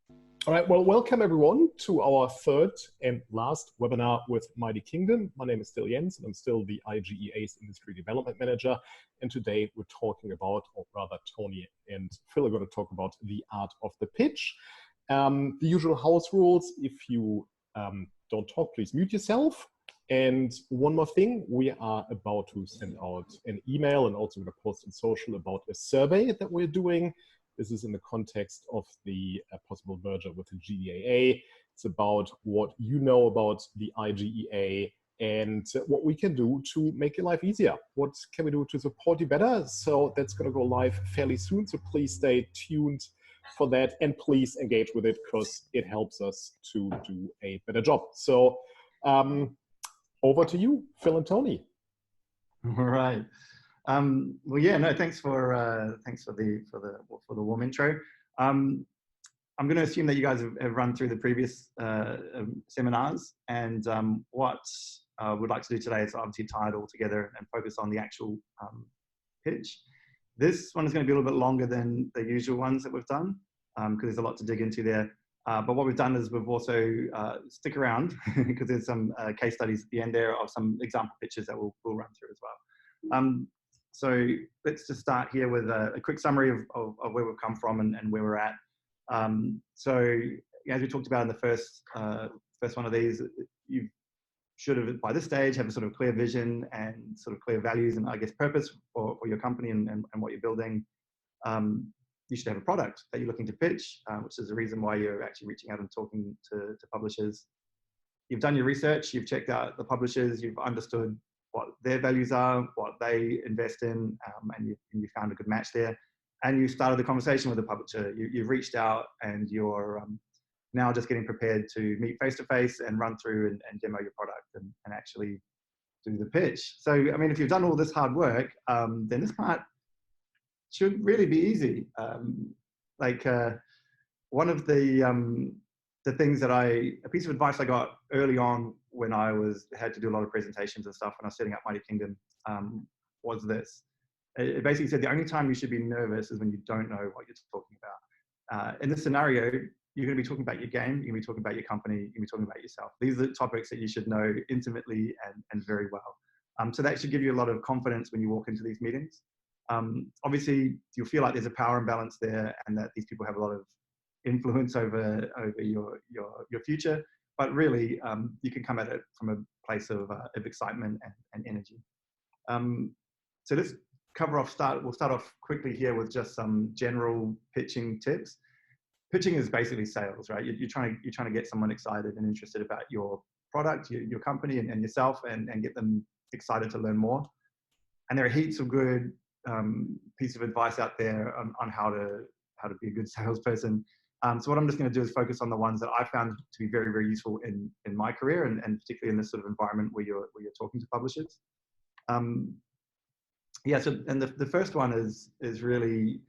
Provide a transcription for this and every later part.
All right, well, welcome everyone to our third and last webinar with Mighty Kingdom. My name is still Jens, and I'm still the IGEA's Industry Development Manager. And today we're talking about, or rather Tony and Phil are going to talk about the art of the pitch. The usual house rules: if you don't talk, please mute yourself. And one more thing, we are about to send out an email and also going to post on social about a survey that we're doing. This is in the context of the possible merger with the GEAA. It's about what you know about the IGEA and what we can do to make your life easier. What can we do to support you better? So that's going to go live fairly soon. So please stay tuned for that and please engage with it because it helps us to do a better job. So over to you, Phil and Tony. All right. Well, yeah, no, thanks for the warm intro. I'm going to assume that you guys have run through the previous seminars, and what we'd like to do today is obviously tie it all together and focus on the actual pitch. This one is going to be a little bit longer than the usual ones that we've done because there's a lot to dig into there. But what we've done is we've also stick around because there's some case studies at the end there of some example pitches that we'll run through as well. So let's just start here with a quick summary of where we've come from and where we're at. So as we talked about in the first one of these, you should have by this stage have a sort of clear vision and sort of clear values and I guess purpose for your company and what you're building. You should have a product that you're looking to pitch, which is the reason why you're actually reaching out and talking to publishers. You've done your research, you've checked out the publishers, you've understood what their values are, what they invest in, and you found a good match there. And you started the conversation with the publisher. You've reached out and you're now just getting prepared to meet face-to-face and run through and demo your product and actually do the pitch. So, I mean, if you've done all this hard work, then this part should really be easy. One of the things that a piece of advice I got early on when I had to do a lot of presentations and stuff when I was setting up Mighty Kingdom was this. It basically said the only time you should be nervous is when you don't know what you're talking about. In this scenario, you're going to be talking about your game, you're going to be talking about your company, you're going to be talking about yourself. These are the topics that you should know intimately and very well. So that should give you a lot of confidence when you walk into these meetings. Obviously, you'll feel like there's a power imbalance there and that these people have a lot of influence over your future, but really you can come at it from a place of excitement and energy. So let's we'll start off quickly here with just some general pitching tips. Pitching is basically sales, right? You're trying to get someone excited and interested about your product, your company and yourself and get them excited to learn more. And there are heaps of good pieces of advice out there on how to be a good salesperson. So what I'm just going to do is focus on the ones that I found to be very, very useful in my career and particularly in this sort of environment where you're talking to publishers. Yeah, so and the first one is really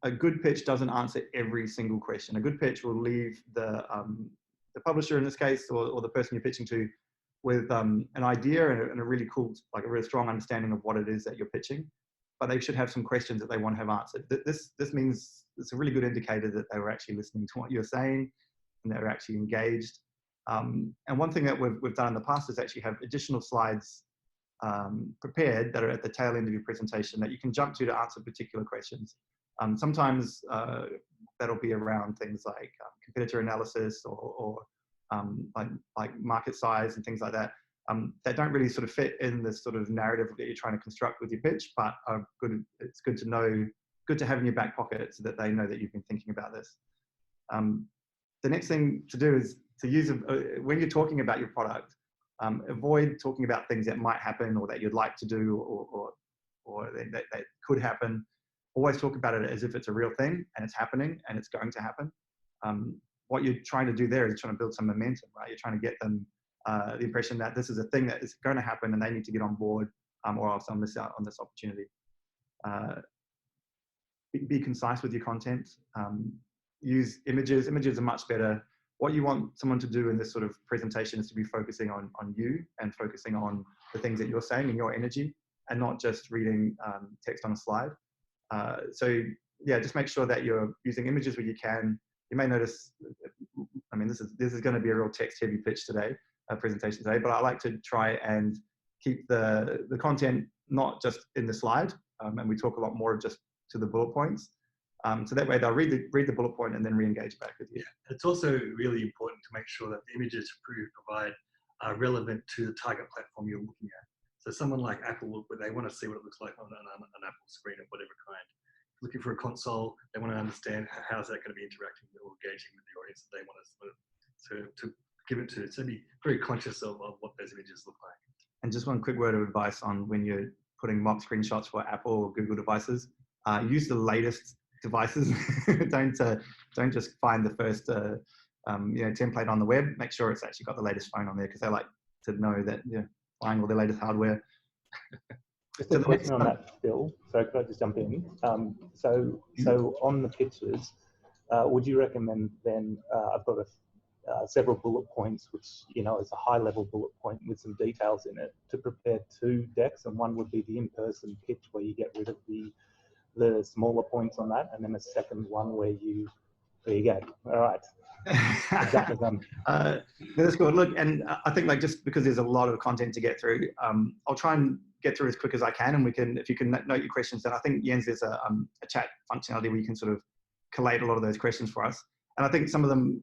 a good pitch doesn't answer every single question. A good pitch will leave the publisher in this case or the person you're pitching to with an idea and a really cool, like a really strong understanding of what it is that you're pitching. But they should have some questions that they want to have answered. This means it's a really good indicator that they were actually listening to what you're saying and they're actually engaged. And one thing that we've done in the past is actually have additional slides prepared that are at the tail end of your presentation that you can jump to answer particular questions. Sometimes that'll be around things like competitor analysis or like market size and things like that. That don't really sort of fit in this sort of narrative that you're trying to construct with your pitch, but it's good to know, good to have in your back pocket so that they know that you've been thinking about this. The next thing to do is to use, when you're talking about your product, avoid talking about things that might happen or that you'd like to do or that could happen. Always talk about it as if it's a real thing and it's happening and it's going to happen. What you're trying to do there is trying to build some momentum, right? You're trying to get them the impression that this is a thing that is going to happen and they need to get on board or else they'll miss out on this opportunity. Be concise with your content. Use images. Images are much better. What you want someone to do in this sort of presentation is to be focusing on you and focusing on the things that you're saying and your energy and not just reading text on a slide. So yeah, just make sure that you're using images where you can. You may notice, I mean, this is going to be a real text-heavy pitch today, presentation today, but I like to try and keep the content not just in the slide, and we talk a lot more just to the bullet points. So that way they'll read the bullet point and then re-engage back with you. Yeah. It's also really important to make sure that the images you provide are relevant to the target platform you're looking at. So someone like Apple, they want to see what it looks like on an Apple screen of whatever kind. Looking for a console, they want to understand how is that going to be interacting or engaging with the audience that they want to give it to. So be very conscious of what those images look like. And just one quick word of advice on when you're putting mock screenshots for Apple or Google devices, use the latest devices. don't just find the first template on the web. Make sure it's actually got the latest phone on there, because they like to know that you're buying all the latest hardware. Just a question on that, Phil. So could I just jump in? So on the pictures, would you recommend then, I've got several bullet points, which, is a high level bullet point with some details in it, to prepare 2 decks, and one would be the in-person pitch where you get rid of the smaller points on that, and then a second one where there you go. All right. That's good. Look, and I think just because there's a lot of content to get through, I'll try and get through as quick as I can, and if you can note your questions, then I think, Jens, there's a chat functionality where you can sort of collate a lot of those questions for us. And I think some of them,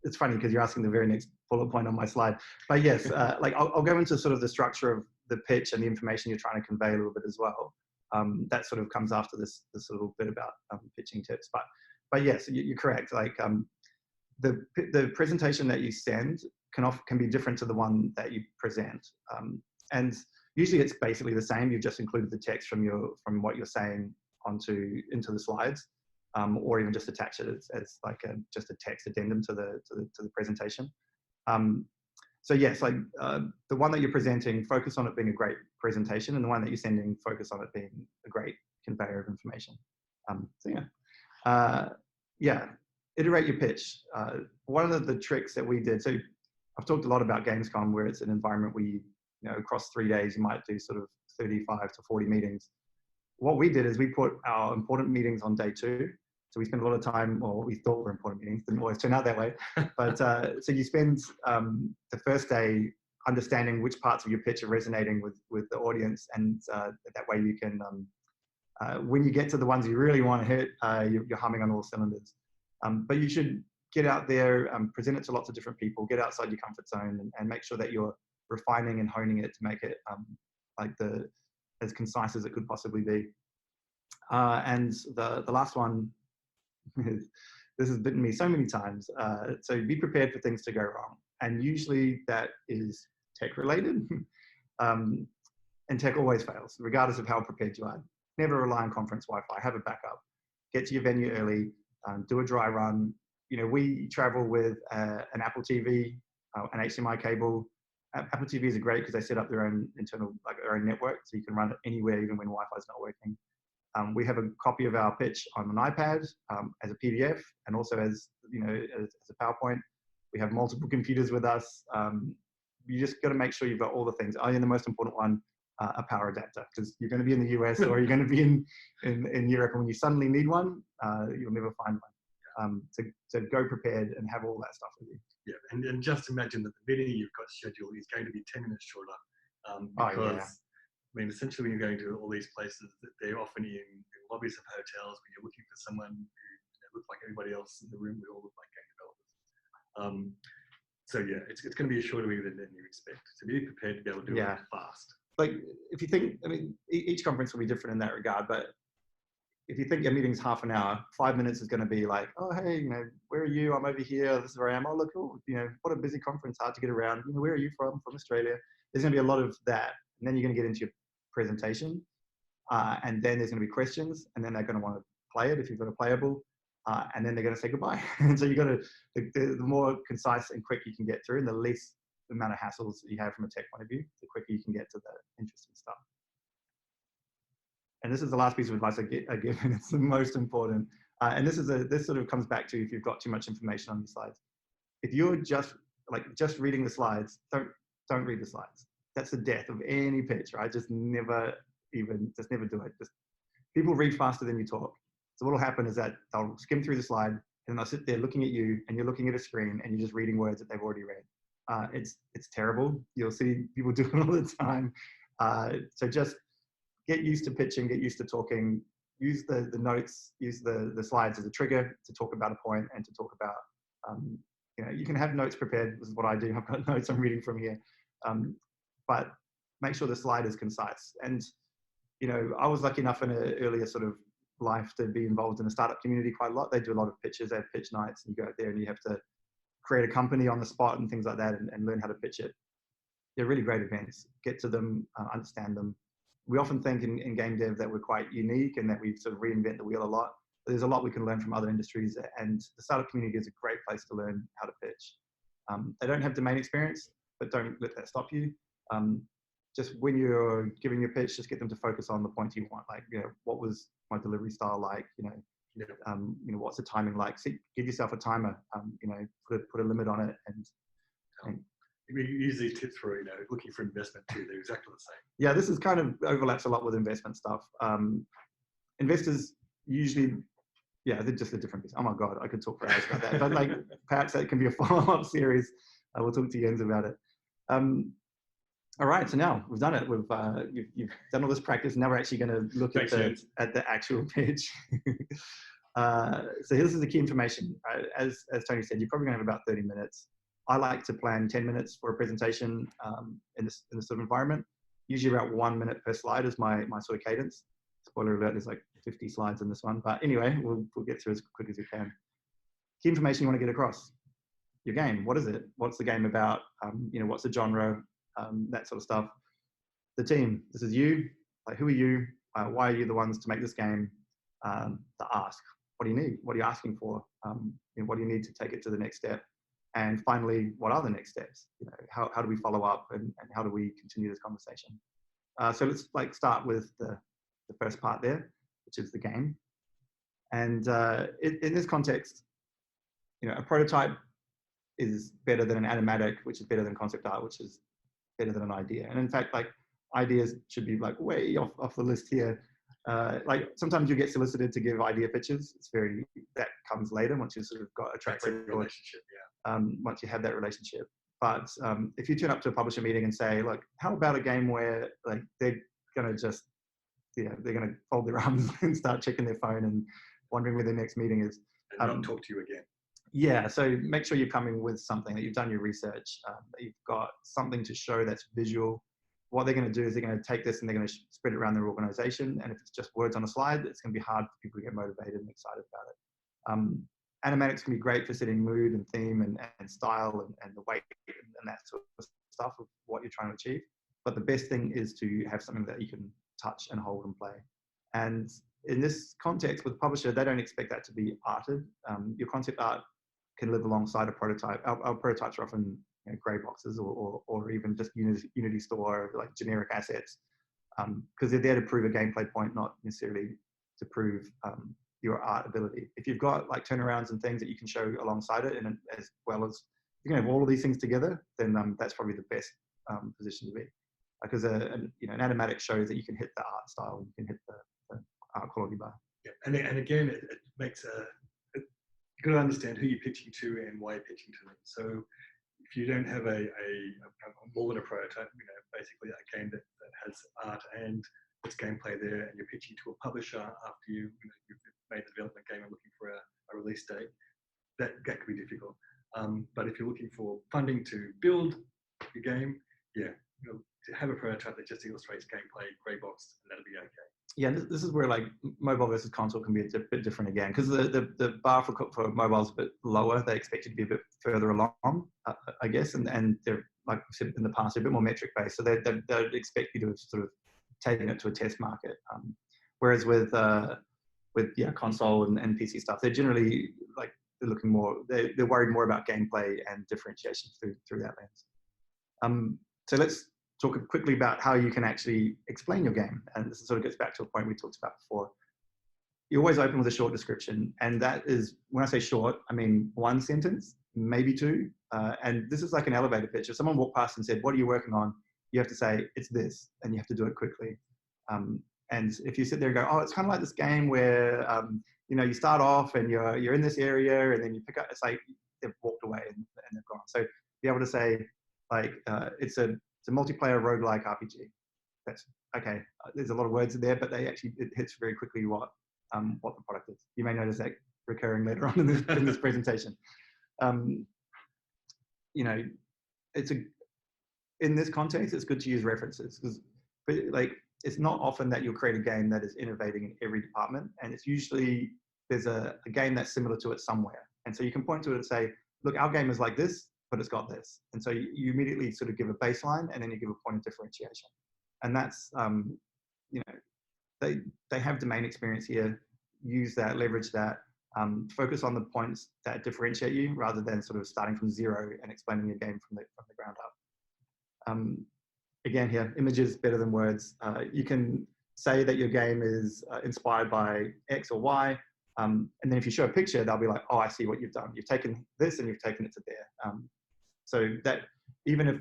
it's funny because you're asking the very next bullet point on my slide. But yes, I'll go into sort of the structure of the pitch and the information you're trying to convey a little bit as well. That sort of comes after this little bit about pitching tips. But yes, you're correct. The presentation that you send can be different to the one that you present, and usually it's basically the same. You've just included the text from what you're saying into the slides, or even just attach it as just a text addendum to the presentation. So yes, the one that you're presenting, focus on it being a great presentation, and the one that you're sending, focus on it being a great conveyor of information. Iterate your pitch. One of the tricks that we did, so I've talked a lot about Gamescom, where it's an environment where across 3 days, you might do sort of 35 to 40 meetings. What we did is we put our important meetings on day 2. So we spend a lot of time, or we thought were important meetings, didn't always turn out that way. But so you spend the first day understanding which parts of your pitch are resonating with the audience, and that way you can, when you get to the ones you really want to hit, you're humming on all cylinders. But you should get out there, present it to lots of different people, get outside your comfort zone, and make sure that you're refining and honing it to make it as concise as it could possibly be. And the last one, this has bitten me so many times. So be prepared for things to go wrong. And usually that is tech related. And tech always fails, regardless of how prepared you are. Never rely on conference Wi-Fi, have a backup. Get to your venue early, do a dry run. We travel with an Apple TV, an HDMI cable. Apple TVs are great because they set up their own internal, their own network, so you can run it anywhere, even when Wi-Fi is not working. We have a copy of our pitch on an iPad as a PDF, and also as a PowerPoint. We have multiple computers with us. You just got to make sure you've got all the things. And the most important one, a power adapter, because you're going to be in the US or you're going to be in Europe, and when you suddenly need one, you'll never find one. So go prepared and have all that stuff with you. Yeah, and just imagine that the meeting you've got scheduled is going to be 10 minutes shorter, because I mean, essentially, when you're going to all these places, they're often in lobbies of hotels when you're looking for someone who looks like everybody else in the room. We all look like game developers. So yeah, it's going to be a shorter meeting than you expect. So be prepared to be able to do it fast. If you think, I mean, each conference will be different in that regard, but if you think your meeting's half an hour, 5 minutes is going to be like, oh, hey, where are you? I'm over here. This is where I am. Oh, look, cool. What a busy conference, hard to get around. Where are you from? From Australia. There's going to be a lot of that. And then you're going to get into your presentation. And then there's going to be questions. And then they're going to want to play it if you've got a playable. And then they're going to say goodbye. And so you got to, the more concise and quick you can get through, and the less amount of hassles you have from a tech point of view, the quicker you can get to the interesting stuff. And this is the last piece of advice I give, and it's the most important. And this sort of comes back to if you've got too much information on your slides. If you're just reading the slides, don't read the slides. That's the death of any pitch, right? Just never do it. People read faster than you talk. So what will happen is that they'll skim through the slide and they'll sit there looking at you, and you're looking at a screen, and you're just reading words that they've already read. It's terrible. You'll see people do it all the time. So just get used to pitching, get used to talking, use the notes, use the slides as a trigger to talk about a point and to talk about, you can have notes prepared. This is what I do. I've got notes I'm reading from here. But make sure the slide is concise. And, I was lucky enough in an earlier sort of life to be involved in the startup community quite a lot. They do a lot of pitches. They have pitch nights, and you go out there and you have to create a company on the spot and things like that, and learn how to pitch it. They're really great events. Get to them, understand them. We often think in game dev that we're quite unique and that we sort of reinvent the wheel a lot. But there's a lot we can learn from other industries, and the startup community is a great place to learn how to pitch. They don't have domain experience, but don't let that stop you. Just when you're giving your pitch, just get them to focus on the points you want. Like, what was my delivery style like? What's the timing like? See, give yourself a timer. Put a limit on it, and we use these tips for looking for investment too. They're exactly the same. Yeah, this is kind of overlaps a lot with investment stuff. Investors usually, they're just a different business. Oh my God, I could talk for hours about that. But perhaps that can be a follow-up series. We'll talk to Jens about it. All right, so now we've done it. You've done all this practice. Now we're actually going to look at the actual pitch. So this is the key information. As Tony said, you're probably going to have about 30 minutes. I like to plan 10 minutes for a presentation in this sort of environment. Usually about 1 minute per slide is my sort of cadence. Spoiler alert, there's like 50 slides in this one. But anyway, we'll get through as quick as we can. Key information you want to get across. Your game, what is it? What's the game about? What's the genre? That sort of stuff. The team, this is you. Like, who are you? Why are you the ones to make this game? The ask, what do you need? What are you asking for? What do you need to take it to the next step? And finally, what are the next steps? How do we follow up, and how do we continue this conversation? So let's start with the first part there, which is the game. And in this context, a prototype is better than an animatic, which is better than concept art, which is better than an idea. And in fact, ideas should be way off the list here. Sometimes you get solicited to give idea pitches. That comes later once you've sort of got a track record. Relationship, once you have that relationship. But if you turn up to a publisher meeting and say, look, how about a game where they're going to just, they're going to fold their arms and start checking their phone and wondering where their next meeting is. And not talk to you again. Yeah, so make sure you're coming with something, that you've done your research, that you've got something to show that's visual. What they're going to do is they're going to take this and they're going to spread it around their organization. And if it's just words on a slide, it's going to be hard for people to get motivated and excited about it. Animatics can be great for setting mood and theme and style and the weight and that sort of stuff of what you're trying to achieve. But the best thing is to have something that you can touch and hold and play. And in this context with publisher, they don't expect that to be arted. Your concept art can live alongside a prototype. Our prototypes are often gray boxes or even just Unity store, generic assets, because they're there to prove a gameplay point, not necessarily to prove your art ability. If you've got turnarounds and things that you can show alongside it, and as well as you can have all of these things together, then that's probably the best position to be. Because an animatic shows that you can hit the art style, you can hit the art quality bar. Yeah, and again, it makes you've got to understand who you're pitching to and why you're pitching to them. So if you don't have a more than a prototype, basically a game that has art and its gameplay there, and you're pitching to a publisher after you've made the development game and looking for a release date, that could be difficult. But if you're looking for funding to build your game, to have a prototype that just illustrates gameplay, grey box, and that'll be okay. Yeah, this is where mobile versus console can be a bit different again, because the bar for mobile is a bit lower. They expect you to be a bit further along, I guess, and they're, like we said in the past, they're a bit more metric based. So they expect you to have sort of taken it to a test market. Whereas with console and PC stuff, they're generally they're looking more, they're worried more about gameplay and differentiation through that lens. So let's talk quickly about how you can actually explain your game. And this sort of gets back to a point we talked about before. You always open with a short description. And that is, when I say short, I mean 1 sentence, maybe 2. And this is like an elevator pitch. If someone walked past and said, what are you working on? You have to say, it's this, and you have to do it quickly. And if you sit there and go, oh, it's kind of like this game where you start off and you're in this area, and then you pick up, it's like they've walked away and they've gone. So be able to say, like, it's a multiplayer roguelike RPG. That's okay. There's a lot of words in there, but it hits very quickly what the product is. You may notice that recurring later on in this presentation. In this context, it's good to use references, because like, it's not often that you'll create a game that is innovating in every department, and it's usually there's a game that's similar to it somewhere, and so you can point to it and say, look, our game is like this, but it's got this, and so you immediately sort of give a baseline, and then you give a point of differentiation, and that's they have domain experience here. Use that, leverage that, focus on the points that differentiate you, rather than sort of starting from zero and explaining your game from the ground up. Again, here, images better than words. You can say that your game is inspired by X or Y, and then if you show a picture, they'll be like, oh, I see what you've done. You've taken this and you've taken it to there. So that even if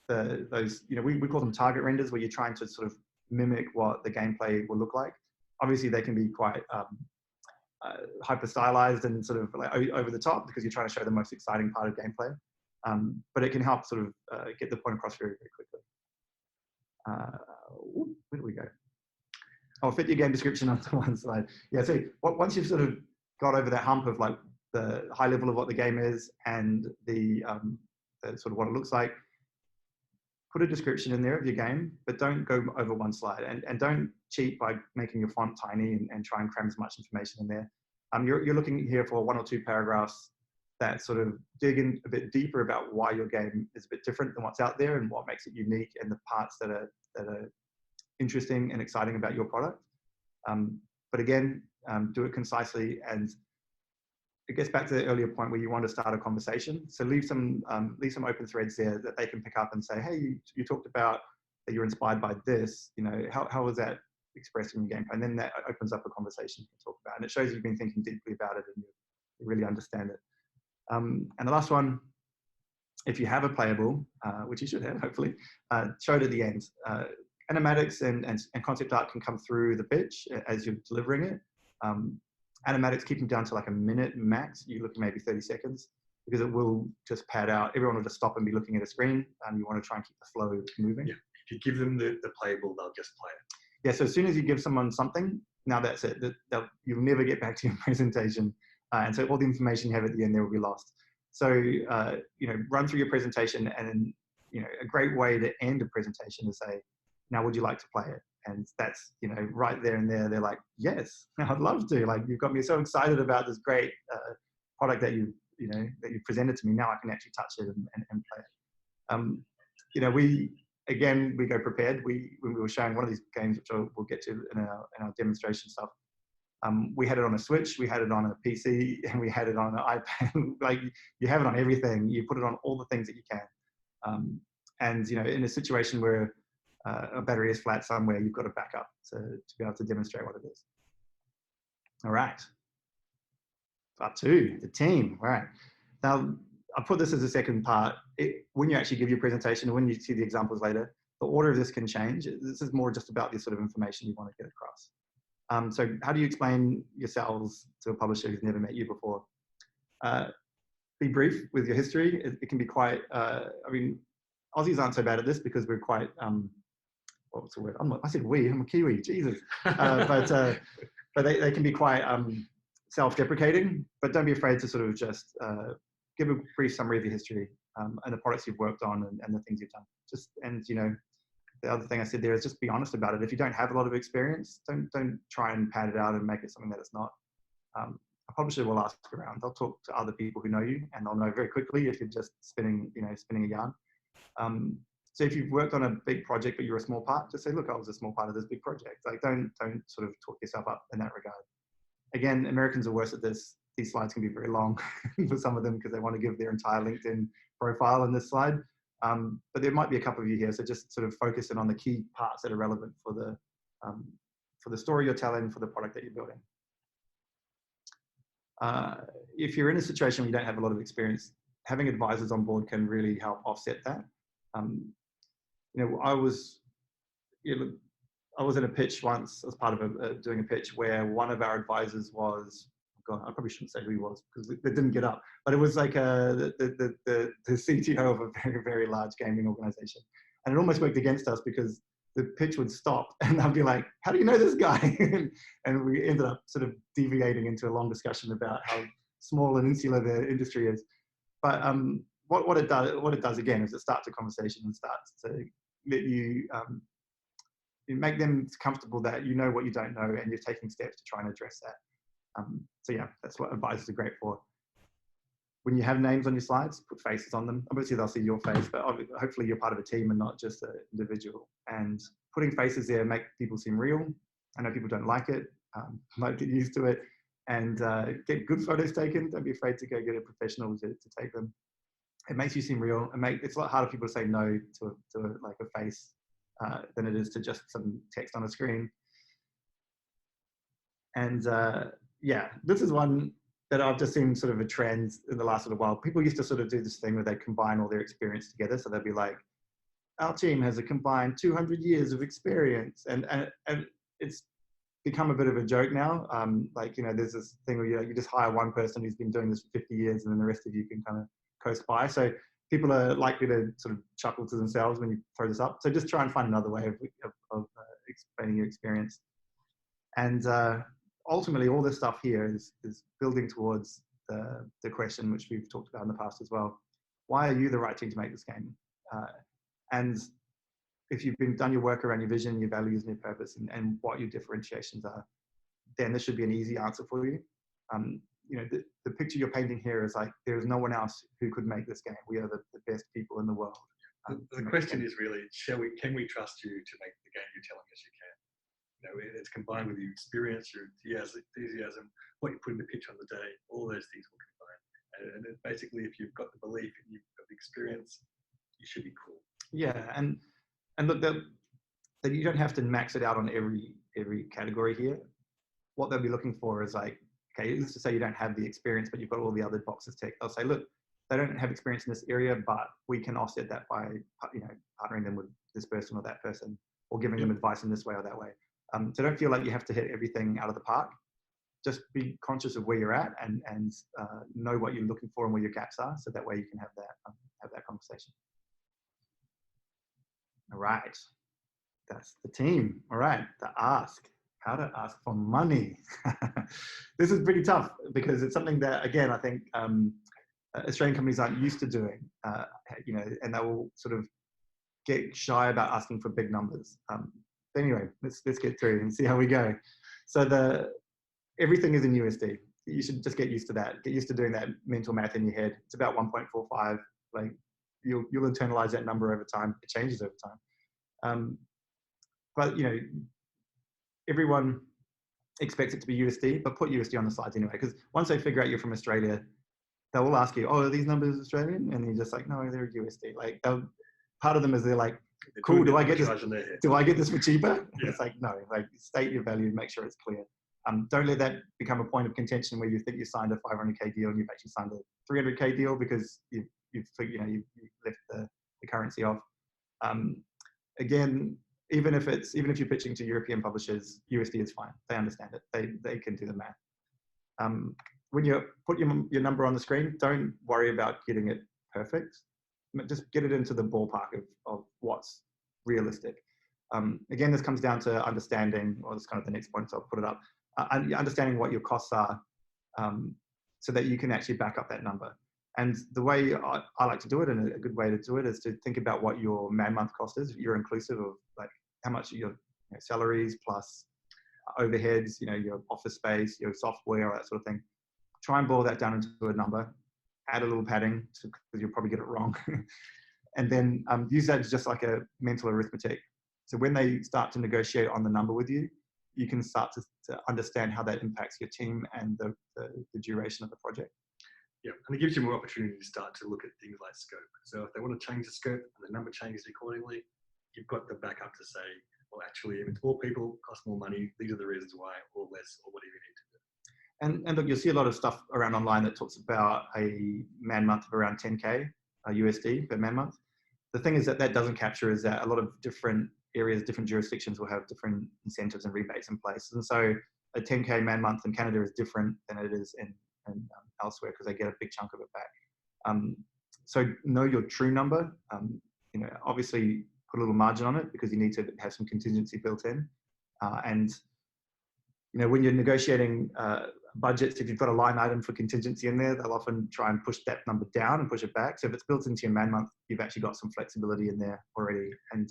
those, we call them target renders, where you're trying to sort of mimic what the gameplay will look like. Obviously, they can be quite hyper stylized and sort of like over the top, because you're trying to show the most exciting part of gameplay. But it can help sort of get the point across very, very quickly. Where do we go? I'll fit your game description onto one slide. Yeah, so once you've sort of got over that hump of like the high level of what the game is and the sort of what it looks like, put a description in there of your game, but don't go over one slide, and don't cheat by making your font tiny and try and cram as much information in there. You're looking here for 1 or 2 paragraphs that sort of dig in a bit deeper about why your game is a bit different than what's out there, and what makes it unique, and the parts that are interesting and exciting about your product. But again, do it concisely, and it gets back to the earlier point where you want to start a conversation. So leave some open threads there that they can pick up and say, hey, you talked about that you're inspired by this. How was that expressed in your gameplay? And then that opens up a conversation you can talk about, and it shows you've been thinking deeply about it and you really understand it. And the last one, if you have a playable, which you should have, hopefully, show it at the end. Animatics and concept art can come through the pitch as you're delivering it. Animatics, keep them down to like a minute max. You're looking maybe 30 seconds, because it will just pad out. Everyone will just stop and be looking at a screen. You want to try and keep the flow moving. Yeah. If you give them the playable, they'll just play it. Yeah, so as soon as you give someone something, now that's it. You'll never get back to your presentation. And so all the information you have at the end there will be lost. So, run through your presentation, and a great way to end a presentation is say, now would you like to play it? And that's, right there and there, they're like, yes, I'd love to. Like, you've got me so excited about this great product that you presented to me. Now I can actually touch it and play it. We go prepared. When we were showing one of these games, which we'll get to in our demonstration stuff, we had it on a Switch, we had it on a PC, and we had it on an iPad. Like, you have it on everything. You put it on all the things that you can. And in a situation where a battery is flat somewhere, you've got a backup to be able to demonstrate what it is. All right. Part 2, the team. All right. Now, I put this as a second part. When you actually give your presentation, and when you see the examples later, the order of this can change. This is more just about the sort of information you want to get across. So how do you explain yourselves to a publisher who's never met you before? Be brief with your history. It can be quite, Aussies aren't so bad at this, because we're quite, what's the word? I said we, I'm a Kiwi, Jesus. But they can be quite self-deprecating, but don't be afraid to sort of just give a brief summary of your history and the products you've worked on and the things you've done. The other thing I said there is just be honest about it. If you don't have a lot of experience, don't try and pad it out and make it something that it's not. A publisher will ask around. They'll talk to other people who know you, and they'll know very quickly if you're just spinning a yarn. So if you've worked on a big project but you're a small part, just say, look, I was a small part of this big project. Like, don't sort of talk yourself up in that regard. Again, Americans are worse at this. These slides can be very long for some of them, because they want to give their entire LinkedIn profile in this slide. But there might be a couple of you here, so just sort of focus in on the key parts that are relevant for the story you're telling, for the product that you're building. If you're in a situation where you don't have a lot of experience, having advisors on board can really help offset that. I was in a pitch once as part of doing a pitch where one of our advisors was, God, I probably shouldn't say who he was because they didn't get up, but it was like the CTO of a very, very large gaming organization. And it almost worked against us because the pitch would stop and I'd be like, how do you know this guy? And we ended up sort of deviating into a long discussion about how small and insular the industry is. But what it does again is it starts a conversation and starts to let you, you make them comfortable that you know what you don't know and you're taking steps to try and address that. So yeah, that's what advisors are great for. When you have names on your slides, put faces on them. Obviously they'll see your face, but hopefully you're part of a team and not just an individual. And putting faces there make people seem real. I know people don't like it, might get used to it, and get good photos taken. Don't be afraid to go get a professional to take them. It makes you seem real. It's a lot harder for people to say no to like a face than it is to just some text on a screen. And yeah, this is one that I've just seen sort of a trend in the last little while. People used to sort of do this thing where they combine all their experience together. So they'd be like, our team has a combined 200 years of experience. And it's become a bit of a joke now. Like, you know, there's this thing where you just hire one person who's been doing this for 50 years and then the rest of you can kind of coast by. So people are likely to sort of chuckle to themselves when you throw this up. So just try and find another way of explaining your experience. And ultimately, all this stuff here is building towards the question which we've talked about in the past as well. Why are you the right team to make this game? And if you've done your work around your vision, your values, and your purpose, and what your differentiations are, then this should be an easy answer for you. You know, the picture you're painting here is like, there is no one else who could make this game. We are the best people in the world. The question is really, can we trust you to make the game you're telling us you can? You know, it's combined with your experience, your enthusiasm, what you put in the pitch on the day, all those things will combine. And basically, if you've got the belief and you've got the experience, you should be cool. Yeah, and look, that you don't have to max it out on every category here. What they'll be looking for is like, okay, let's just say you don't have the experience, but you've got all the other boxes ticked. They'll say, look, they don't have experience in this area, but we can offset that by, you know, partnering them with this person or that person, or giving them advice in this way or that way. So don't feel like you have to hit everything out of the park. Just be conscious of where you're at and know what you're looking for and where your gaps are, so that way you can have that conversation. All right, that's the team. All right, the ask. How to ask for money. This is pretty tough because it's something that, again, I think Australian companies aren't used to doing, you know, and they will sort of get shy about asking for big numbers. Anyway, let's get through and see how we go. So everything is in USD. You should just get used to that. Get used to doing that mental math in your head. It's about 1.45. Like you'll internalize that number over time. It changes over time. But you know, everyone expects it to be USD, but put USD on the slides anyway, because once they figure out you're from Australia, they will ask you, oh, are these numbers Australian? And you're just like, no, they're USD. Like part of them is they're like, cool, do I get this for cheaper? Yeah. It's like, no, like state your value, make sure it's clear. Don't let that become a point of contention where you think you signed a 500K deal and you've actually signed a 300K deal because you've left the currency off. Again, even if you're pitching to European publishers, USD is fine. They understand it. They can do the math. When you put your number on the screen, don't worry about getting it perfect. Just get it into the ballpark of what's realistic. Again, this comes down to understanding, or this is kind of the next point, so I'll put it up, understanding what your costs are so that you can actually back up that number. And the way I like to do it, and a good way to do it, is to think about what your man-month cost is. You're inclusive of like how much your salaries plus overheads, your office space, your software, all that sort of thing. Try and boil that down into a number. Add a little padding because you'll probably get it wrong, and then use that as just like a mental arithmetic. So when they start to negotiate on the number with you, you can start to understand how that impacts your team and the duration of the project. Yeah, and it gives you more opportunity to start to look at things like scope. So if they want to change the scope and the number changes accordingly, you've got the backup to say, well, actually, if it's more people, costs more money, these are the reasons why, or less, or whatever you need to do. And look, you'll see a lot of stuff around online that talks about a man month of around 10K USD per man month. The thing is that doesn't capture is that a lot of different areas, different jurisdictions will have different incentives and rebates in place. And so a 10K man month in Canada is different than it is in elsewhere, because they get a big chunk of it back. So know your true number. You know, obviously put a little margin on it, because you need to have some contingency built in. And you know, when you're negotiating budgets, if you've got a line item for contingency in there, they'll often try and push that number down and push it back. So if it's built into your man month, you've actually got some flexibility in there already. And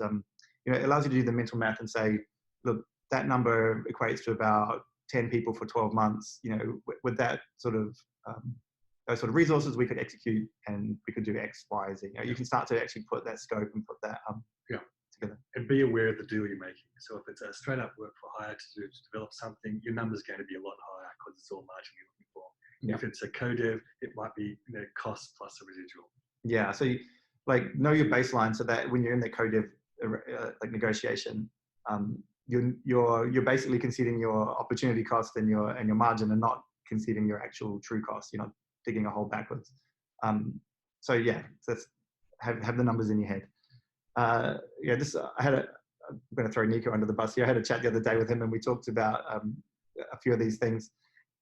you know, it allows you to do the mental math and say, look, that number equates to about 10 people for 12 months. You know, with that sort of those sort of resources, we could execute and we could do X, Y, Z. You know, you can start to actually put that scope and put that together. And be aware of the deal you're making. So if it's a straight up work for hire to develop something, your number's going to be a lot higher, because it's all margin you're looking for. Yeah. If it's a co-dev, it might be, you know, cost plus a residual. Yeah. So you, like, know your baseline, so that when you're in the co-dev like negotiation, you're basically conceding your opportunity cost and your margin, and not conceding your actual true cost. You're not digging a hole backwards. So yeah, so that's, have the numbers in your head. Yeah, this I'm going to throw Nico under the bus here. I had a chat the other day with him, and we talked about a few of these things.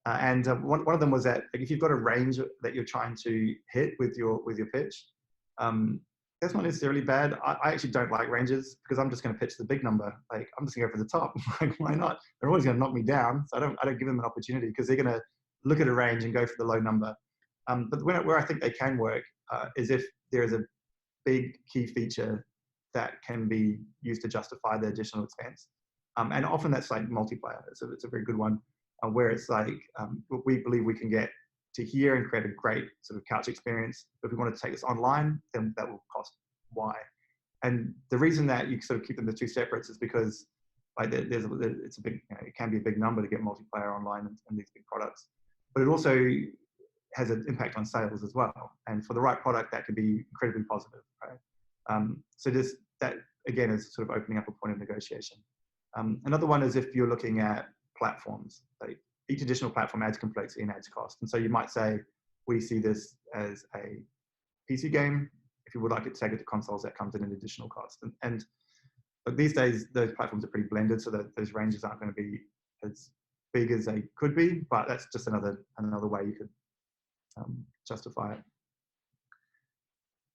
And one of them was that, like, if you've got a range that you're trying to hit with your pitch, that's not necessarily bad. I actually don't like ranges, because I'm just going to pitch the big number. Like, I'm just going to go for the top. Like, why not? They're always going to knock me down. So I don't give them an opportunity, because they're going to look at a range and go for the low number. But where I think they can work is if there is a big key feature that can be used to justify the additional expense. And often that's like multiplayer. So it's a very good one, where it's like, we believe we can get to here and create a great sort of couch experience. But if we want to take this online, then that will cost Y. And the reason that you sort of keep them the two separates is because, like, it's a big, you know, it can be a big number to get multiplayer online and these big products. But it also has an impact on sales as well. And for the right product, that could be incredibly positive, right? So that again is sort of opening up a point of negotiation. Another one is if you're looking at platforms. Like, each additional platform adds complexity and adds cost. And so you might say, we see this as a PC game. If you would like it to take it to consoles, that comes at an additional cost. But these days, those platforms are pretty blended, so that those ranges aren't going to be as big as they could be. But that's just another way you could justify it.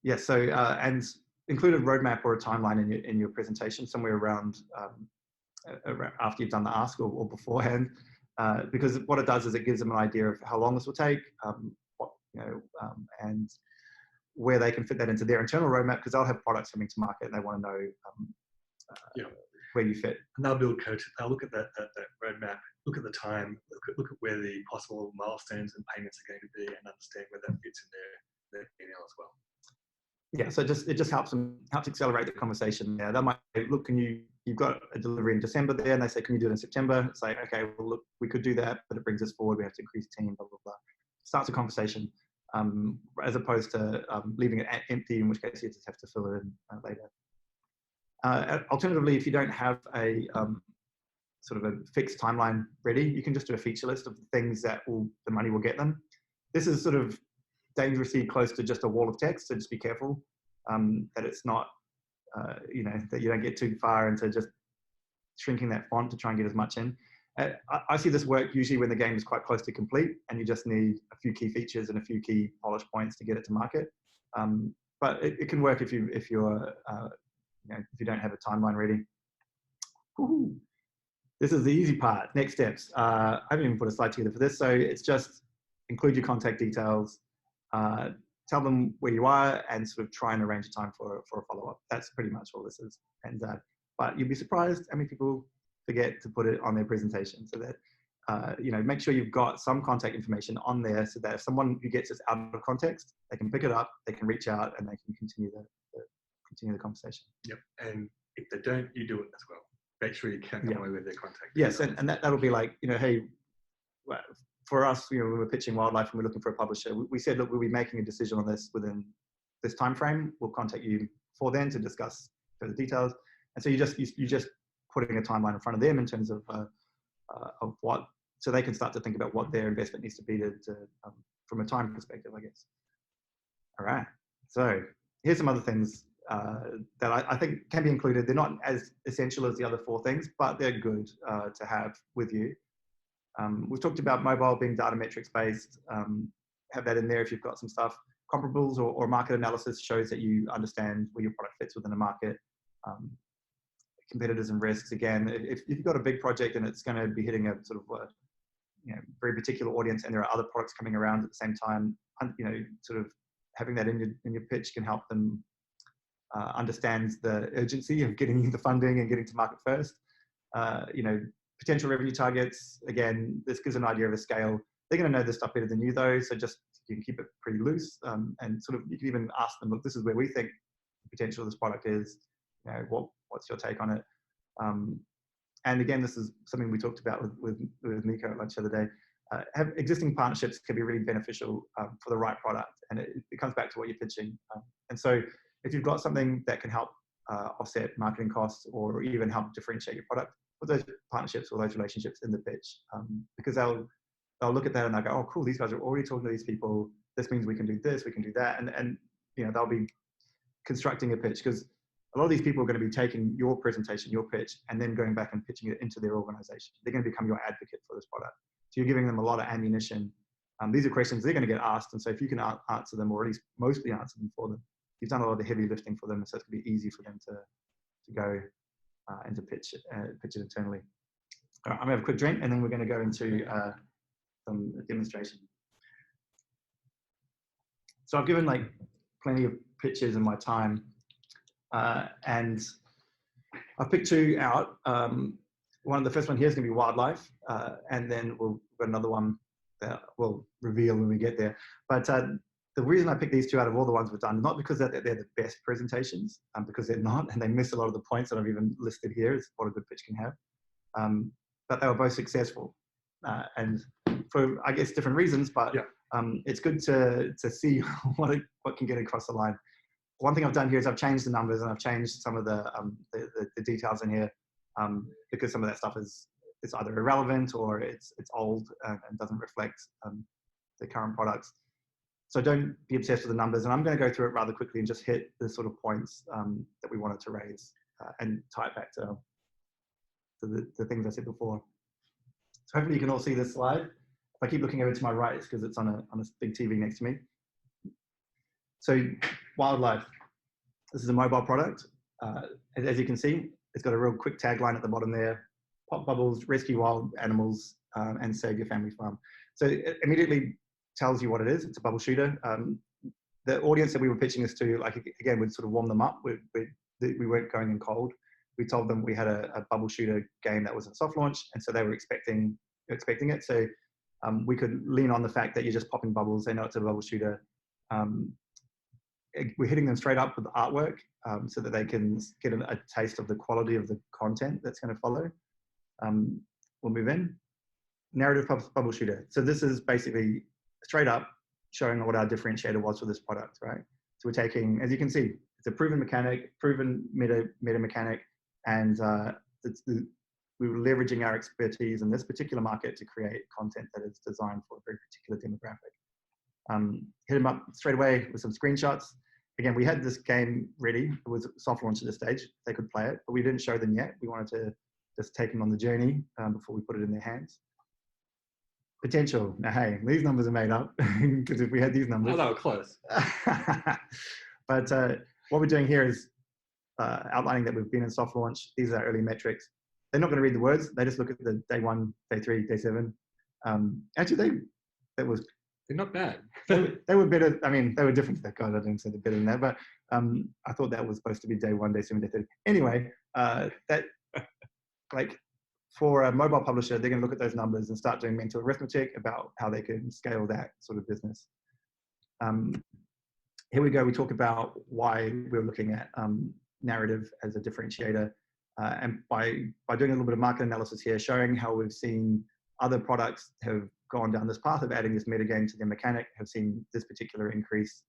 Yeah. So and include a roadmap or a timeline in your presentation, somewhere around after you've done the ask or beforehand, because what it does is it gives them an idea of how long this will take, and where they can fit that into their internal roadmap, because they'll have products coming to market and they want to know where you fit. And they'll build code. They'll look at that roadmap, look at the time, look at where the possible milestones and payments are going to be, and understand where that fits in their P&L as well. Yeah, so it just helps accelerate the conversation. Yeah, they might say, look, you've got a delivery in December there, and they say, can you do it in September? It's like, okay, well, look, we could do that, but it brings us forward. We have to increase the team, blah, blah, blah. Starts a conversation, as opposed to leaving it empty, in which case you just have to fill it in later. Alternatively, if you don't have a sort of a fixed timeline ready, you can just do a feature list of the things that the money will get them. This is sort of dangerously close to just a wall of text, so just be careful that it's not, that you don't get too far into just shrinking that font to try and get as much in. I see this work usually when the game is quite close to complete and you just need a few key features and a few key polish points to get it to market. But it can work if you don't have a timeline ready. Woo-hoo. This is the easy part. Next steps. I haven't even put a slide together for this, so it's just include your contact details. Tell them where you are and sort of try and arrange a time for a follow-up. That's pretty much all this is. And but you'll be surprised how many people forget to put it on their presentation, so that make sure you've got some contact information on there, so that if someone who gets this out of context, they can pick it up, they can reach out, and they can continue the conversation. Yep. And if they don't, you do it as well. Make sure you can't come away with their contact. Yes, and that'll be like, hey, well, for us, when we're pitching wildlife and we're looking for a publisher, we said, look, we'll be making a decision on this within this time frame. We'll contact you before then to discuss further details. And so you just putting a timeline in front of them in terms of what, so they can start to think about what their investment needs to be to from a time perspective, I guess. All right. So here's some other things that I think can be included. They're not as essential as the other 4 things, but they're good to have with you. We've talked about mobile being data metrics based. Have that in there if you've got some stuff. Comparables or market analysis shows that you understand where your product fits within a market. Competitors and risks, again, if you've got a big project and it's going to be hitting a sort of a, very particular audience, and there are other products coming around at the same time, sort of having that in your pitch can help them understand the urgency of getting the funding and getting to market first. Potential revenue targets, again, this gives an idea of a scale. They're going to know this stuff better than you, though, so just you can keep it pretty loose, and sort of you can even ask them, look, this is where we think the potential of this product is. What's your take on it? And again, this is something we talked about with Nico at lunch the other day. Have existing partnerships can be really beneficial for the right product, and it comes back to what you're pitching. And so if you've got something that can help offset marketing costs or even help differentiate your product, put those partnerships or those relationships in the pitch, because they'll look at that and they'll go, oh, cool, these guys are already talking to these people. This means we can do this, we can do that. And they'll be constructing a pitch, because a lot of these people are going to be taking your presentation, your pitch, and then going back and pitching it into their organization. They're going to become your advocate for this product. So you're giving them a lot of ammunition. These are questions they're going to get asked. And so if you can answer them, or at least mostly answer them for them, you've done a lot of the heavy lifting for them. So it's going to be easy for them to go and to pitch it internally. All right, I'm going to have a quick drink, and then we're going to go into some demonstration. So I've given plenty of pitches in my time. And I've picked 2 out. The first one here is going to be wildlife, and then we've got another one that we'll reveal when we get there. But the reason I picked these 2 out of all the ones we've done, not because they're the best presentations, because they're not, and they miss a lot of the points that I've even listed here, is what a good pitch can have. But they were both successful, and for, I guess, different reasons. But yeah. It's good to see what can get across the line. One thing I've done here is I've changed the numbers, and I've changed some of the details in here, because some of that stuff is either irrelevant or it's old and doesn't reflect the current products. So don't be obsessed with the numbers, and I'm going to go through it rather quickly and just hit the sort of points that we wanted to raise and tie it back to the things I said before. So hopefully you can all see this slide. If I keep looking over to my right, it's because it's on a big TV next to me. So wildlife, this is a mobile product. As you can see, it's got a real quick tagline at the bottom there: pop bubbles, rescue wild animals, and save your family farm. So it immediately tells you what it is. It's a bubble shooter. The audience that we were pitching this to, again, we'd sort of warm them up. We weren't going in cold. We told them we had a bubble shooter game that was in soft launch, and so they were expecting it. So we could lean on the fact that you're just popping bubbles. They know it's a bubble shooter. We're hitting them straight up with artwork, so that they can get a taste of the quality of the content that's going to follow. We'll move in. Narrative bubble shooter. So this is basically straight up showing what our differentiator was for this product, right? So we're taking, as you can see, it's a proven mechanic, proven meta mechanic, and we were leveraging our expertise in this particular market to create content that is designed for a very particular demographic. Hit them up straight away with some screenshots. Again, we had this game ready. It was soft launch at this stage. They could play it, but we didn't show them yet. We wanted to just take them on the journey before we put it in their hands. Potential. Now, hey, these numbers are made up, because if we had these numbers... Oh, they were close. But what we're doing here is outlining that we've been in soft launch. These are our early metrics. They're not going to read the words. They just look at the day 1, day 3, day 7. Actually, they're not bad. they were better. I mean, they were different. God, I didn't say they're better than that, but I thought that was supposed to be day 1, day 7, day 30. Anyway, for a mobile publisher, they're going to look at those numbers and start doing mental arithmetic about how they can scale that sort of business. Here we go. We talk about why we're looking at narrative as a differentiator, and by doing a little bit of market analysis here, showing how we've seen other products have gone down this path of adding this metagame to their mechanic, have seen this particular increase.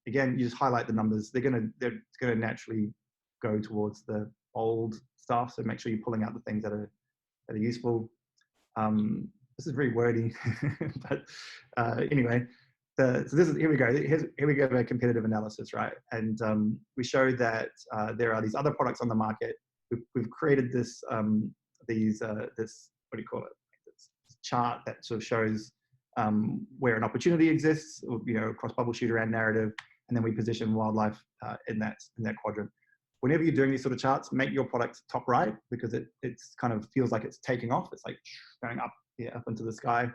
Again, you just highlight the numbers. They're going to naturally go towards the old stuff. So make sure you're pulling out the things that are useful. This is very wordy, but anyway, So this is, here we go. Here we go to a competitive analysis, right? And we show that there are these other products on the market. We've created this, this, what do you call it? This chart that sort of shows where an opportunity exists, you know, across bubble shooter and narrative, and then we position wildlife in that quadrant. Whenever you're doing these sort of charts, make your product top right, because it's kind of feels like it's taking off. It's like going up, yeah, up into the sky.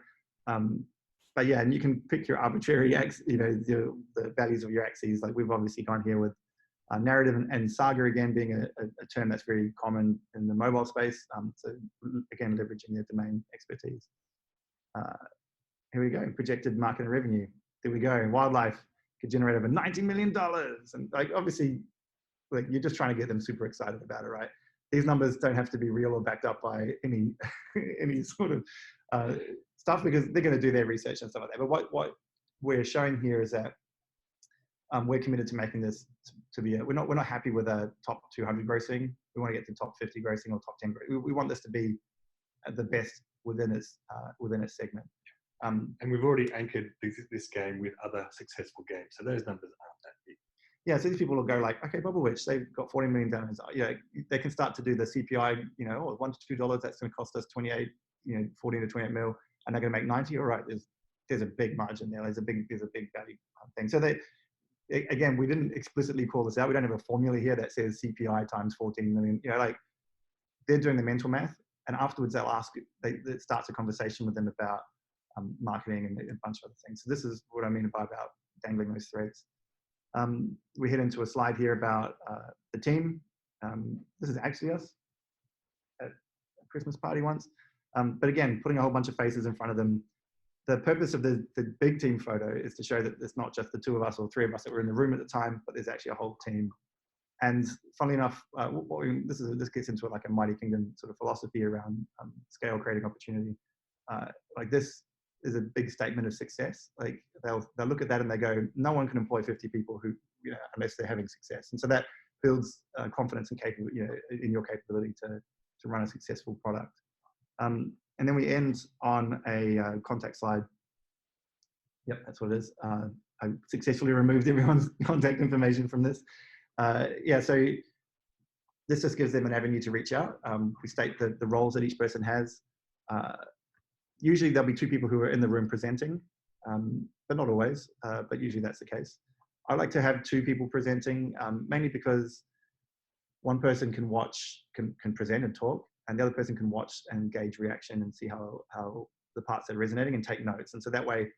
But yeah, and you can pick your arbitrary the values of your axes. Like we've obviously gone here with narrative and saga again being a term that's very common in the mobile space. So again, leveraging their domain expertise. Here we go, projected market and revenue. There we go, wildlife could generate over $90 million. And like, obviously, like you're just trying to get them super excited about it, right? These numbers don't have to be real or backed up by any sort of stuff, because they're going to do their research and stuff like that. But what we're showing here is that we're committed to making this to be we're not happy with a top 200 grossing. We want to get to top 50 grossing or top 10 grossing. We want this to be the best within its segment. And we've already anchored this game with other successful games, so those numbers aren't that big. Yeah, so these people will go like, okay, Bubble Witch, they've got 40 million downloads. You know, they can start to do the CPI, you know, $1 to $2, that's going to cost us 28, you know, 14 to 28 mil, and they're going to make 90. All right, there's a big margin there. There's a big value thing. So again, we didn't explicitly call this out. We don't have a formula here that says CPI times 14 million. You know, like they're doing the mental math, and afterwards they'll ask. It starts a conversation with them about marketing and a bunch of other things. So this is what I mean by about dangling those threads. We head into a slide here about the team. This is actually us at a Christmas party once. But again, putting a whole bunch of faces in front of them. The purpose of the big team photo is to show that it's not just the two of us or three of us that were in the room at the time, but there's actually a whole team. And funnily enough, this gets into like a Mighty Kingdom sort of philosophy around scale creating opportunity. Like this is a big statement of success. Like they'll look at that and they go, no one can employ 50 people who, you know, unless they're having success. And so that builds confidence and capability, you know, in your capability to run a successful product. And then we end on a contact slide. Yep, that's what it is. I successfully removed everyone's contact information from this. Yeah, so this just gives them an avenue to reach out. We state the roles that each person has. Usually there'll be two people who are in the room presenting, but not always, but usually that's the case. I like to have two people presenting, mainly because one person can present and talk, and the other person can watch and gauge reaction and see how the parts are resonating and take notes. And so that way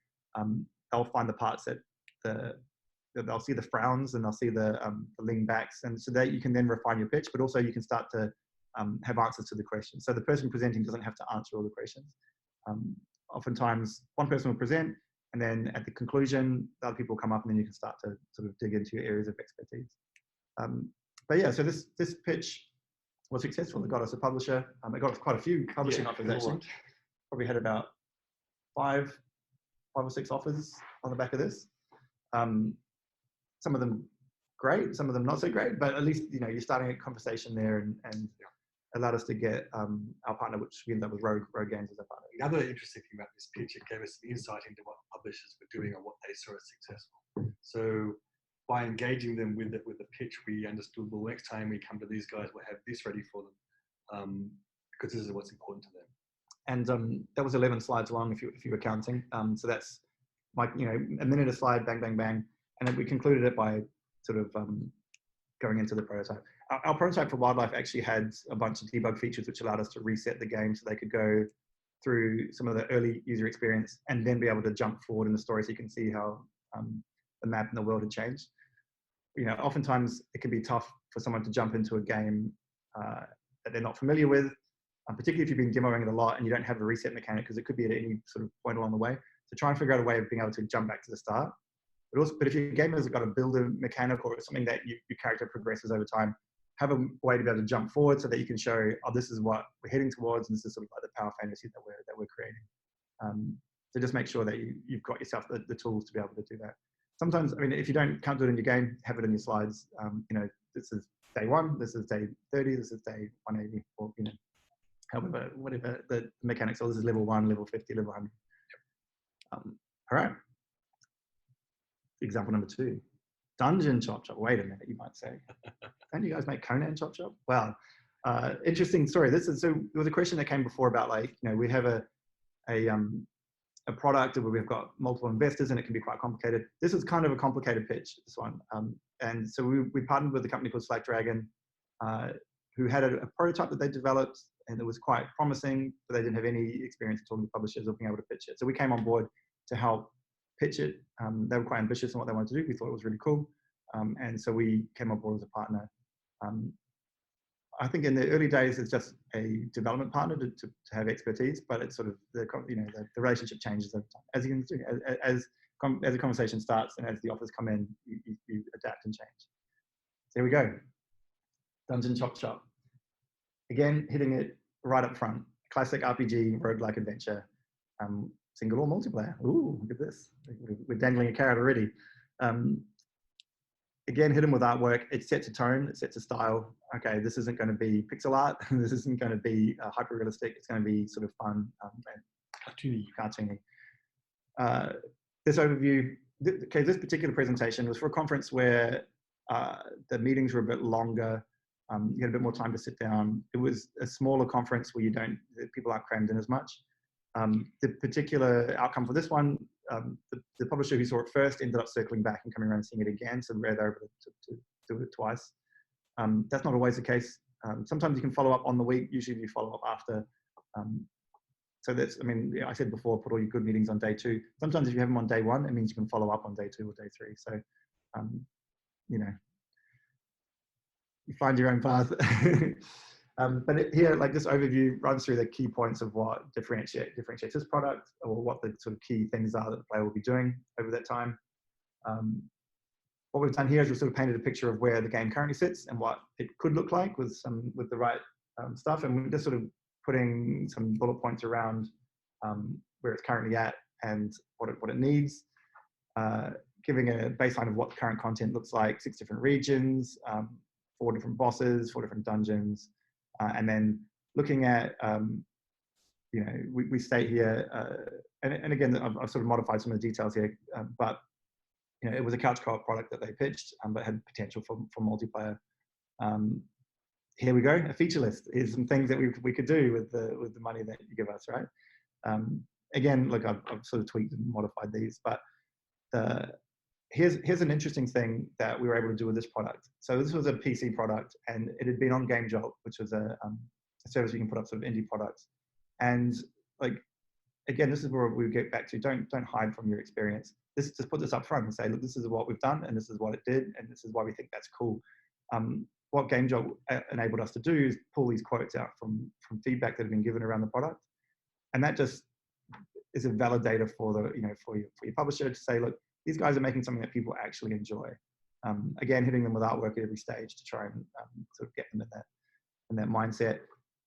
they'll find the parts that they'll see the frowns and they'll see the lean backs, and so that you can then refine your pitch, but also you can start to have answers to the questions. So the person presenting doesn't have to answer all the questions. Oftentimes one person will present, and then at the conclusion, the other people will come up, and then you can start to sort of dig into your areas of expertise. But yeah, so this pitch was successful. It got us a publisher. It got us quite a few publishing offers actually. Probably had about five or six offers on the back of this. Some of them great, some of them not so great, but at least, you know, you're starting a conversation there, and allowed us to get our partner, which we ended up with Rogue Games as a partner. The other interesting thing about this pitch, it gave us some insight into what publishers were doing and what they saw as successful. So by engaging them with the pitch, we understood, well, next time we come to these guys, we'll have this ready for them, because this is what's important to them. And that was 11 slides long if you were counting. So that's like, you know, a minute a slide, bang, bang, bang. And then we concluded it by sort of going into the prototype. Our prototype for wildlife actually had a bunch of debug features which allowed us to reset the game so they could go through some of the early user experience and then be able to jump forward in the story so you can see how the map and the world had changed. You know, oftentimes it can be tough for someone to jump into a game that they're not familiar with, particularly if you've been demoing it a lot and you don't have a reset mechanic, because it could be at any sort of point along the way. So try and figure out a way of being able to jump back to the start. But if your game has got a builder mechanic or something that your character progresses over time, have a way to be able to jump forward so that you can show, oh, this is what we're heading towards, and this is sort of like the power fantasy that we're creating. So just make sure that you've got yourself the tools to be able to do that. Sometimes, I mean, if you can't do it in your game, have it in your slides. You know, this is day 1, this is day 30, this is day 180, or, you know, however, whatever the mechanics are. This is level 1, level 50, level 100. All right. example number 2. Dungeon Chop Chop. Wait a minute, you might say. Don't you guys make Conan Chop Chop? Wow. Interesting story. So there was a question that came before about, like, we have a product where we've got multiple investors and it can be quite complicated. This is kind of a complicated pitch, this one. And so we partnered with a company called Slackdragon, who had a prototype that they developed, and it was quite promising, but they didn't have any experience talking to publishers or being able to pitch it. So we came on board to help pitch it. They were quite ambitious in what they wanted to do. We thought it was really cool. And so we came on board as a partner. I think in the early days, it's just a development partner to have expertise, but it's sort of the relationship changes over time. As you can see, as the conversation starts and as the offers come in, you adapt and change. So here we go. Dungeon Chop Chop. Again, hitting it right up front. Classic RPG, roguelike adventure, single or multiplayer. Ooh, look at this. We're dangling a carrot already. Again, hit them with artwork. It sets a tone, it sets a style. Okay, this isn't going to be pixel art. This isn't going to be hyper realistic. It's going to be sort of fun and cartoony. This overview, this particular presentation was for a conference where the meetings were a bit longer. You had a bit more time to sit down. It was a smaller conference where people aren't crammed in as much. The particular outcome for this one, the publisher who saw it first ended up circling back and coming around and seeing it again, so they're able to do it twice. That's not always the case. Sometimes you can follow up on the week, usually you follow up after. So that's, I said before, put all your good meetings on day 2. Sometimes if you have them on day 1, it means you can follow up on day 2 or day 3. So, you find your own path. But here, like, this overview runs through the key points of what differentiates this product, or what the sort of key things are that the player will be doing over that time. What we've done here is we've sort of painted a picture of where the game currently sits and what it could look like with the right stuff, and we're just sort of putting some bullet points around where it's currently at and what it needs, giving a baseline of what the current content looks like, 6 different regions, 4 different bosses, 4 different dungeons, and then looking at, we state here, and again, I've sort of modified some of the details here, but it was a couch co-op product that they pitched, but had potential for multiplayer. Here we go, a feature list. Here's some things that we could do with the money that you give us, right? Again, look, I've sort of tweaked and modified these, but here's an interesting thing that we were able to do with this product. So this was a PC product, and it had been on GameJolt, which was a service you can put up sort of indie products. And like, again, this is where we get back to, don't hide from your experience. Just put this up front and say, look, this is what we've done, and this is what it did, and this is why we think that's cool. What GameJolt enabled us to do is pull these quotes out from feedback that had been given around the product, and that just is a validator for for your publisher to say, look, these guys are making something that people actually enjoy. Again, hitting them with artwork at every stage to try and sort of get them in that mindset.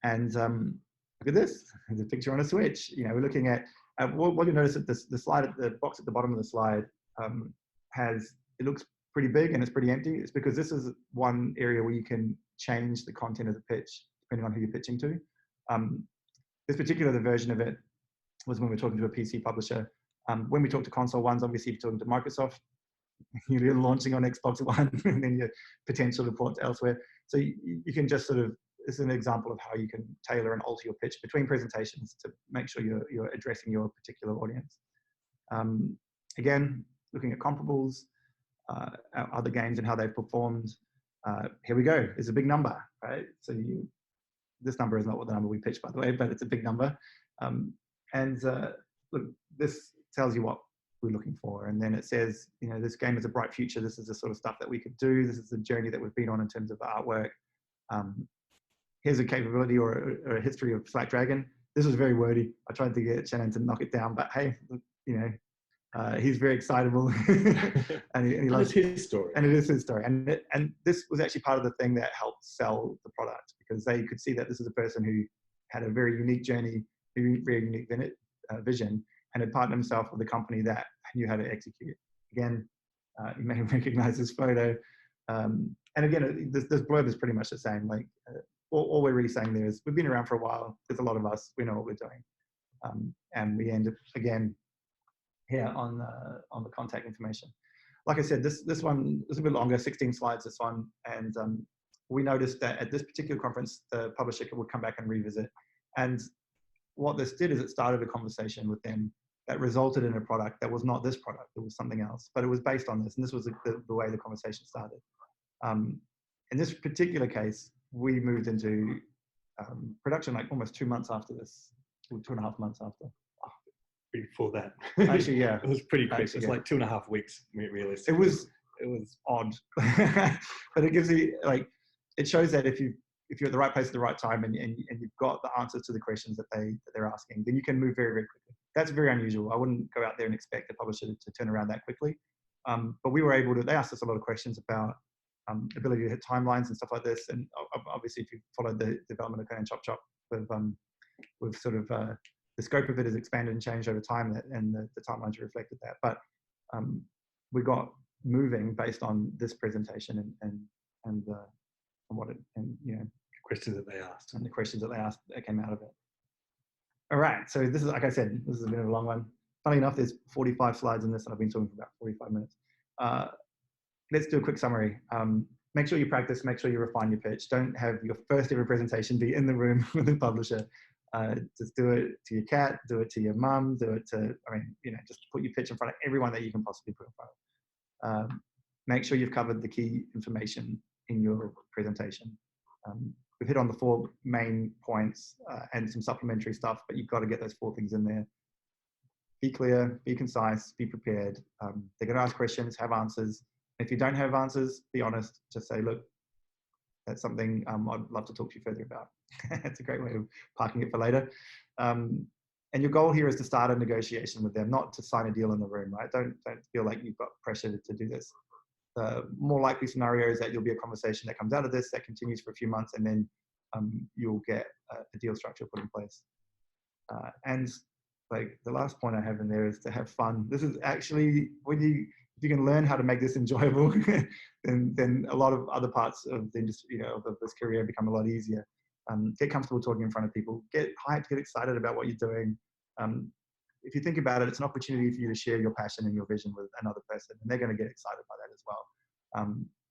And look at this, there's a picture on a Switch. We're looking at what you notice that the slide, at the box at the bottom of the slide, it looks pretty big and it's pretty empty. It's because this is one area where you can change the content of the pitch depending on who you're pitching to. This particular version of it was when we're talking to a PC publisher. When we talk to console ones, obviously if you're talking to Microsoft, you're launching on Xbox One and then your potential reports elsewhere. So you can just sort of, it's an example of how you can tailor and alter your pitch between presentations to make sure you're addressing your particular audience. Again, looking at comparables, other games and how they've performed. Here we go, it's a big number, right? So this number is not what the number we pitched, by the way, but it's a big number. Look, this tells you what we're looking for. And then it says, this game has a bright future. This is the sort of stuff that we could do. This is the journey that we've been on in terms of artwork. Here's a capability or a history of Slackdragon. This was very wordy. I tried to get Shannon to knock it down, but hey, he's very excitable. and he loves his story. And it is his story. And this was actually part of the thing that helped sell the product, because they could see that this is a person who had a very unique journey, very unique vision, and had partnered himself with a company that knew how to execute. Again, you may recognize this photo. And again, this blurb is pretty much the same. Like, all we're really saying there is we've been around for a while. There's a lot of us. We know what we're doing. And we end up, again, here on the contact information. like I said, this one is a bit longer, 16 slides, this one. And we noticed that at this particular conference, the publisher would come back and revisit. And what this did is it started a conversation with them that resulted in a product that was not this product, it was something else, but it was based on this. And this was the way the conversation started. In this particular case, we moved into production like almost 2 months after this, or 2.5 months after. Before that. Actually, yeah. It was pretty quick. Actually, It's yeah. like 2.5 weeks, realistically. It was odd, but it gives you, like, it shows that if you're at the right place at the right time and you've got the answers to the questions that they're asking, then you can move very, very quickly. That's very unusual. I wouldn't go out there and expect a publisher to turn around that quickly. But we were able to, they asked us a lot of questions about ability to hit timelines and stuff like this. And obviously, if you followed the development of Code and Chop Chop, we've sort of, the scope of it has expanded and changed over time, and the timelines reflected that. But we got moving based on this presentation and what it, and you know, questions that they asked, and the questions that they asked that came out of it. All right, so this is, like I said, this is a bit of a long one. Funny enough, there's 45 slides in this, and I've been talking for about 45 minutes. Let's do a quick summary. Make sure you practice, make sure you refine your pitch. Don't have your first ever presentation be in the room with the publisher. Just do it to your cat, do it to your mum, do it to, I mean, you know, just put your pitch in front of everyone that you can possibly put in front of. Make sure you've covered the key information in your presentation. We've hit on the 4 main points and some supplementary stuff, but you've got to get those 4 things in there. Be clear, be concise, be prepared. They're going to ask questions, have answers. If you don't have answers, be honest. Just say, look, that's something I'd love to talk to you further about. It's a great way of parking it for later. And your goal here is to start a negotiation with them, not to sign a deal in the room, right? Don't feel like you've got pressure to do this. The more likely scenario is that you'll be a conversation that comes out of this, that continues for a few months, and then you'll get a deal structure put in place. And like the last point I have in there is to have fun. This is actually, if you can learn how to make this enjoyable, then a lot of other parts of the industry, you know, of this career become a lot easier. Get comfortable talking in front of people, get hyped, get excited about what you're doing. If you think about it, it's an opportunity for you to share your passion and your vision with another person, and they're going to get excited by that as well.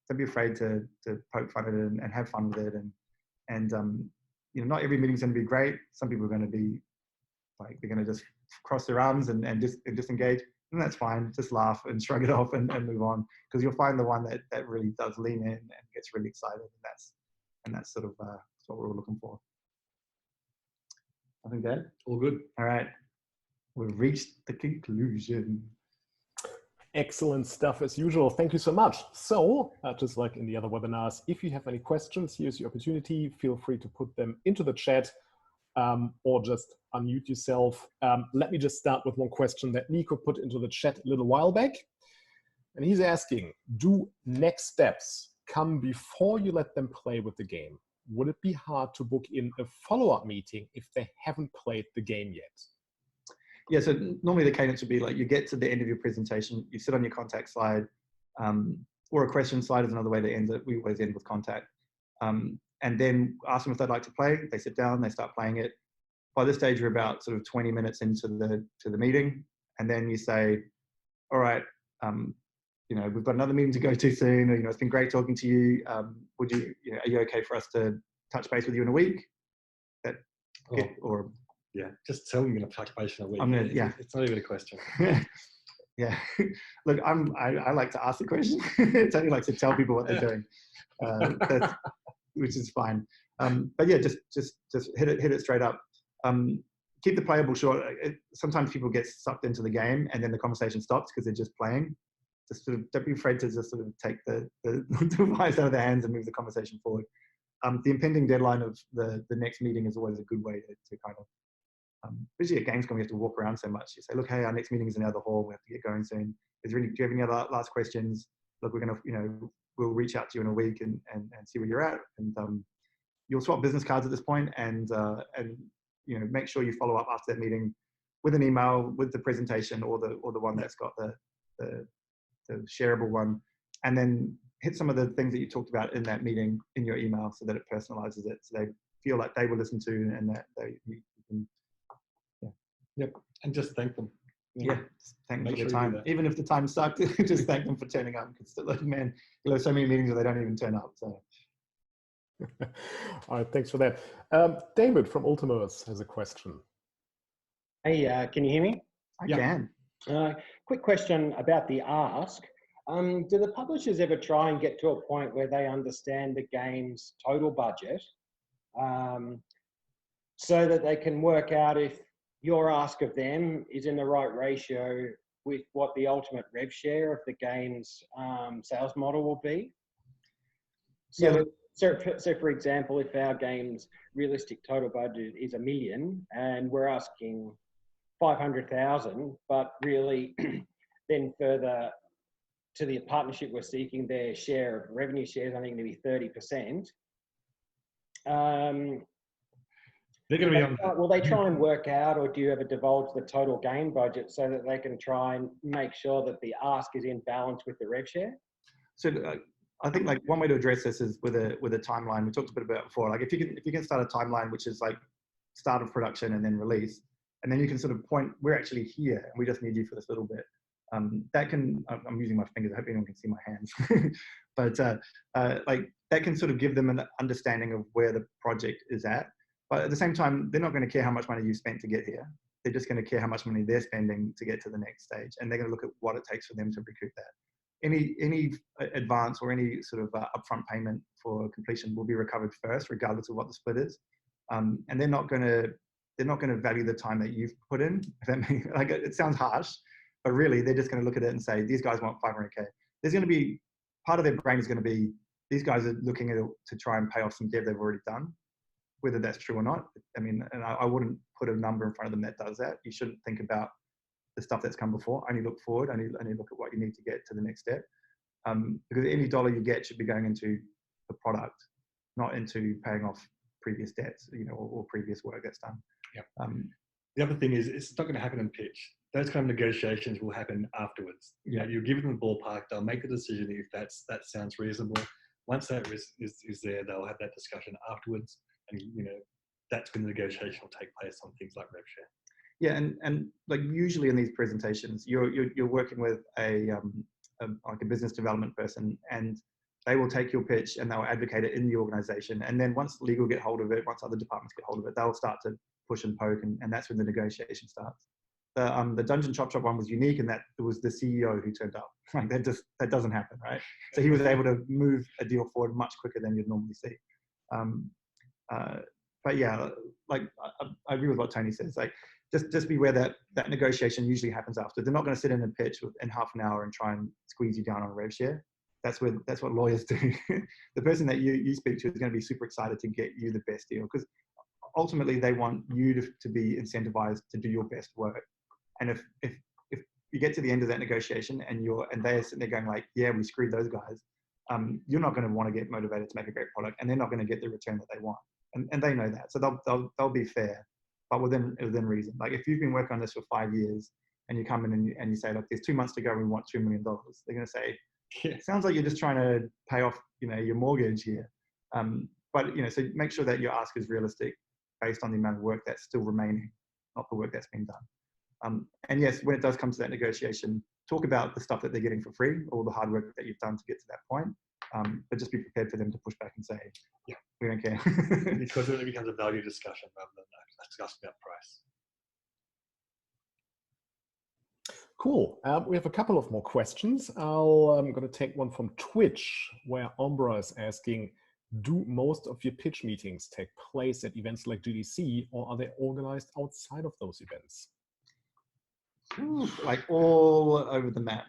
Don't be afraid to poke fun at it and have fun with it. And you know, not every meeting's going to be great. Some people are going to be like, they're going to just cross their arms and disengage, and that's fine. Just laugh and shrug it off and move on, because you'll find the one that really does lean in and gets really excited, and that's sort of what we're all looking for. I think that all good. All right. We've reached the conclusion. Excellent stuff as usual. Thank you so much. So just like in the other webinars, if you have any questions, here's your opportunity. Feel free to put them into the chat or just unmute yourself. Let me just start with one question that Nico put into the chat a little while back. And he's asking, do next steps come before you let them play with the game? Would it be hard to book in a follow-up meeting if they haven't played the game yet? Yeah, so normally the cadence would be like, you get to the end of your presentation, you sit on your contact slide, or a question slide is another way to end it. We always end with contact. And then ask them if they'd like to play. They sit down, they start playing it. By this stage, we're about sort of 20 minutes into the meeting. And then you say, all right, you know, we've got another meeting to go to soon. Or, you know, it's been great talking to you. Would you, you know, are you okay for us to touch base with you in a week? Or yeah, just tell them you're going to touch base in a week. Yeah, it's not even a question. Yeah, look, I like to ask the question. Tony likes to tell people what they're doing, which is fine. But yeah, just hit it straight up. Keep the playable short. Sometimes people get sucked into the game and then the conversation stops because they're just playing. Just sort of don't be afraid to just sort of take the device out of their hands and move the conversation forward. The impending deadline of the next meeting is always a good way to kind of, especially at Gamescom, we have to walk around so much. You say, look, hey, our next meeting is in the other hall. We have to get going soon. Do you have any other last questions? Look, we're going to, you know, we'll reach out to you in a week and see where you're at. And you'll swap business cards at this point, and you know, make sure you follow up after that meeting with an email, with the presentation, or the one that's got the shareable one, and then hit some of the things that you talked about in that meeting in your email so that it personalizes it, so they feel like they were listened to and that you can. Yep, and just thank them. Yeah, just thank them Make for their sure you do time. that. Even if the time sucked, just thank them for turning up. Because man, you'll have so many meetings where they don't even turn up. So. All right, thanks for that. David from Ultimus has a question. Hey, can you hear me? I can. Quick question about the ask. Do the publishers ever try and get to a point where they understand the game's total budget so that they can work out if your ask of them is in the right ratio with what the ultimate rev share of the game's sales model will be? So, so for example, if our game's realistic total budget is $1 million and we're asking 500,000, but really then further to the partnership we're seeking, their share of revenue shares, I think, going to be 30%. They're going to be on that. Will they try and work out, or do you ever divulge the total game budget so that they can try and make sure that the ask is in balance with the rev share? So I think like one way to address this is with a timeline. We talked a bit about it before. Like if you can start a timeline which is like start of production and then release, and then you can sort of point, we're actually here and we just need you for this little bit. That can, I'm using my fingers, I hope anyone can see my hands. But like that can sort of give them an understanding of where the project is at. But at the same time, they're not going to care how much money you spent to get here. They're just going to care how much money they're spending to get to the next stage. And they're going to look at what it takes for them to recoup that. Any advance or any sort of upfront payment for completion will be recovered first, regardless of what the split is. And they're not going to value the time that you've put in. If that makes, like, it sounds harsh, but really they're just going to look at it and say, these guys want 500K. There's going to be, part of their brain is going to be, these guys are looking at it to try and pay off some debt they've already done. Whether that's true or not, I mean, and I wouldn't put a number in front of them that does that. You shouldn't think about the stuff that's come before. Only look forward. Only look at what you need to get to the next step. Because any dollar you get should be going into the product, not into paying off previous debts, you know, or previous work that's done. Yep. The other thing is, it's not going to happen in pitch. Those kind of negotiations will happen afterwards. Yeah. You give them the ballpark. They'll make the decision if that sounds reasonable. Once that is there, they'll have that discussion afterwards. And, you know, that's when the negotiation will take place on things like rev share. Yeah, and like usually in these presentations, you're working with like a business development person, and they will take your pitch and they'll advocate it in the organization. And then once legal get hold of it, once other departments get hold of it, they'll start to push and poke, and that's when the negotiation starts. The Dungeon Chop was unique in that it was the CEO who turned up. Like that doesn't happen, right? So he was able to move a deal forward much quicker than you'd normally see. But yeah, like I agree with what Tony says. Like just beware that negotiation usually happens after. They're not going to sit in a pitch in half an hour and try and squeeze you down on rev share. That's what lawyers do. The person that you speak to is going to be super excited to get you the best deal, because ultimately they want you to be incentivized to do your best work. And if you get to the end of that negotiation and they're sitting there going like, yeah, we screwed those guys, you're not going to want to get motivated to make a great product, and they're not going to get the return that they want. And they know that. So they'll be fair, but within reason. Like if you've been working on this for 5 years and you come in and you say, look, there's 2 months to go and we want $2 million. They're going to say, yeah, sounds like you're just trying to pay off, you know, your mortgage here. But, you know, so make sure that your ask is realistic based on the amount of work that's still remaining, not the work that's been done. And yes, when it does come to that negotiation, talk about the stuff that they're getting for free, all the hard work that you've done to get to that point. But just be prepared for them to push back and say, yeah, we don't care. Because it becomes a value discussion rather than a discussion about price. Cool. We have a couple of more questions. I'm going to take one from Twitch, where Ombra is asking, do most of your pitch meetings take place at events like GDC, or are they organized outside of those events? Like all over the map.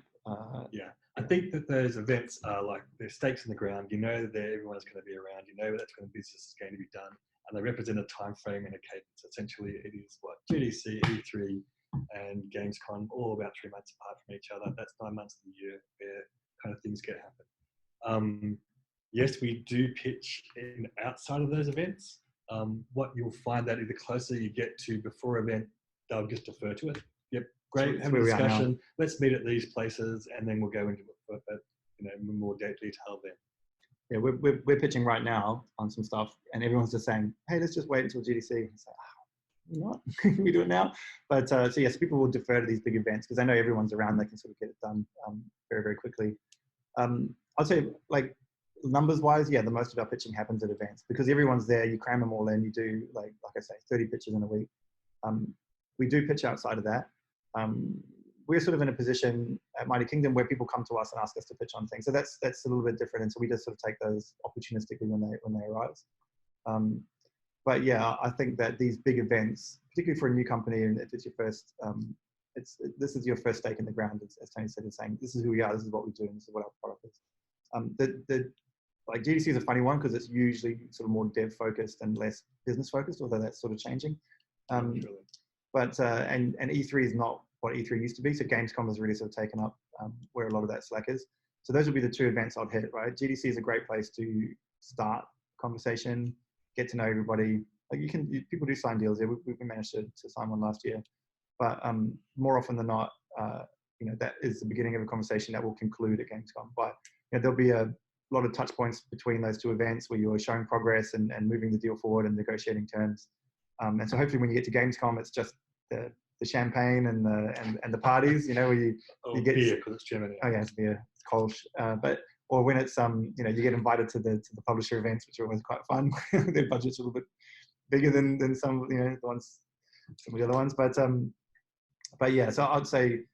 Yeah, I think that those events are like, they're stakes in the ground. You know that everyone's going to be around. You know that's when business is going to be done, and they represent a time frame and a cadence. Essentially, it is what GDC, E3, and Gamescom, all about 3 months apart from each other. That's 9 months of the year where kind of things get happen. Yes, we do pitch in outside of those events. What you'll find that the closer you get to before event, they'll just defer to it. Yep, great, have a discussion. Let's meet at these places, and then we'll go into it, you know, more detail then. Yeah, we're pitching right now on some stuff, and everyone's just saying, hey, let's just wait until GDC. And say, not. We do it now. But so yes, people will defer to these big events because they know everyone's around. They can sort of get it done very, very quickly. I'd say, like, numbers wise, yeah, the most of our pitching happens at events because everyone's there. You cram them all in. You do, like I say, 30 pitches in a week. We do pitch outside of that. We're sort of in a position at Mighty Kingdom where people come to us and ask us to pitch on things. So that's a little bit different. And so we just sort of take those opportunistically when they arise. But yeah, I think that these big events, particularly for a new company, and if it's your first, this is your first stake in the ground, as Tony said, is saying, this is who we are, this is what we do, and this is what our product is. Like GDC is a funny one because it's usually sort of more dev focused and less business focused, although that's sort of changing. But and E3 is not what E3 used to be. So Gamescom has really sort of taken up where a lot of that slack is. So those would be the two events I'd hit, right? GDC is a great place to start conversation, get to know everybody. Like people do sign deals. Yeah, we managed to sign one last year, but more often than not, that is the beginning of a conversation that will conclude at Gamescom. But there'll be a lot of touch points between those two events where you're showing progress and moving the deal forward and negotiating terms. And so hopefully when you get to Gamescom, it's just the champagne and the parties, where you get beer because it's Germany. Oh yeah, it's beer, it's Kolsch. Or when it's you get invited to the publisher events, which are always quite fun. Their budget's a little bit bigger than some some of the other ones. But yeah, so I'd say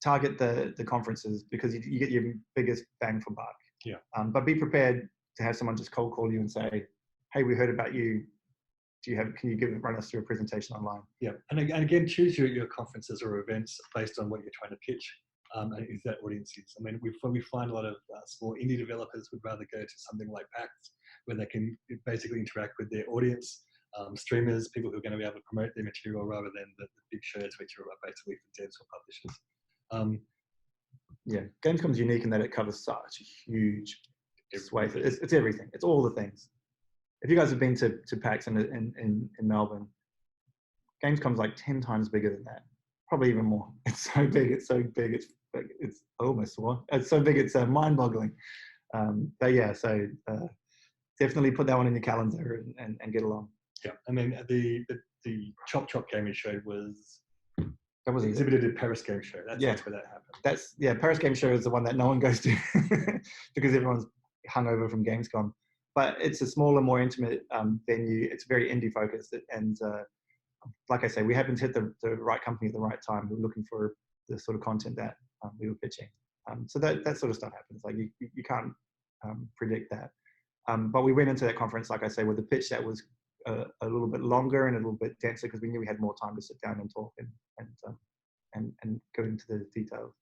target the conferences because you get your biggest bang for buck. Yeah. But be prepared to have someone just cold call you and say, hey, we heard about you. Can you run us through a presentation online? Yeah, and again, choose your conferences or events based on what you're trying to pitch and who that audience is. I mean, we find a lot of small indie developers would rather go to something like PAX where they can basically interact with their audience, streamers, people who are going to be able to promote their material rather than the big shows which are basically for devs or publishers. Yeah, Gamescom's unique in that it covers such a huge swathe. It's everything. It's all the things. If you guys have been to PAX in Melbourne, Gamescom's like 10 times bigger than that. Probably even more. It's so big. It's I almost swore. It's so big. It's mind-boggling. But yeah, so definitely put that one in your calendar and get along. Yeah, I mean the Chop Gaming Show was was exhibited at Paris Game Show. That's where that happened. Paris Game Show is the one that no one goes to because everyone's hungover from Gamescom. But it's a smaller, more intimate venue. It's very indie focused, and like I say, we happened to hit the right company at the right time. We were looking for the sort of content that we were pitching. So that sort of stuff happens. Like you can't predict that. But we went into that conference, like I say, with a pitch that was a little bit longer and a little bit denser because we knew we had more time to sit down and talk and go into the details.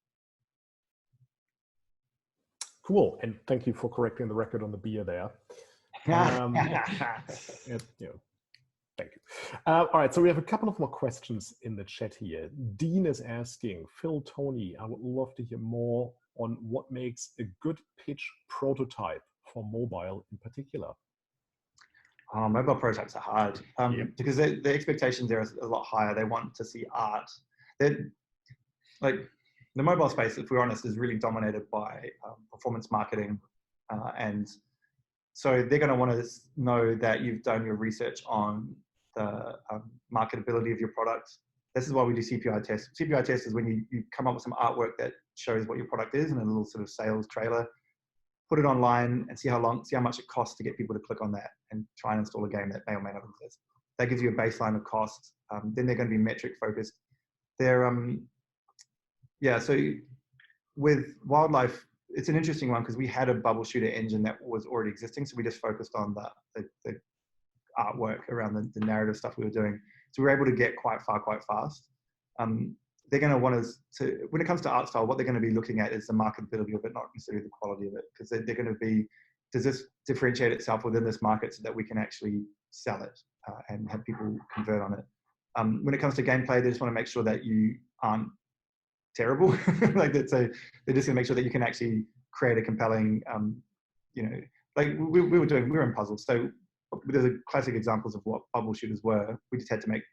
Cool, and thank you for correcting the record on the beer there. Thank you. All right, so we have a couple of more questions in the chat here. Dean is asking, Phil, Tony, I would love to hear more on what makes a good pitch prototype for mobile in particular. Mobile prototypes are hard because the expectations there are a lot higher. They want to see art. Like the mobile space, if we're honest, is really dominated by performance marketing. And so they're going to want to know that you've done your research on the marketability of your product. This is why we do CPI tests. CPI tests is when you come up with some artwork that shows what your product is and a little sort of sales trailer, put it online and see how much it costs to get people to click on that and try and install a game that may or may not exist. That gives you a baseline of cost. Then they're going to be metric focused. So with wildlife, it's an interesting one because we had a bubble shooter engine that was already existing. So we just focused on the artwork around the narrative stuff we were doing. So we were able to get quite far, quite fast. They're going to want us to, when it comes to art style, what they're going to be looking at is the marketability of it, not necessarily the quality of it. Because they're going to be, does this differentiate itself within this market so that we can actually sell it and have people convert on it? When it comes to gameplay, they just want to make sure that you aren't terrible. Like that, so they're just gonna make sure that you can actually create a compelling, like we were in puzzles. So there's a classic examples of what bubble shooters were. We just had to make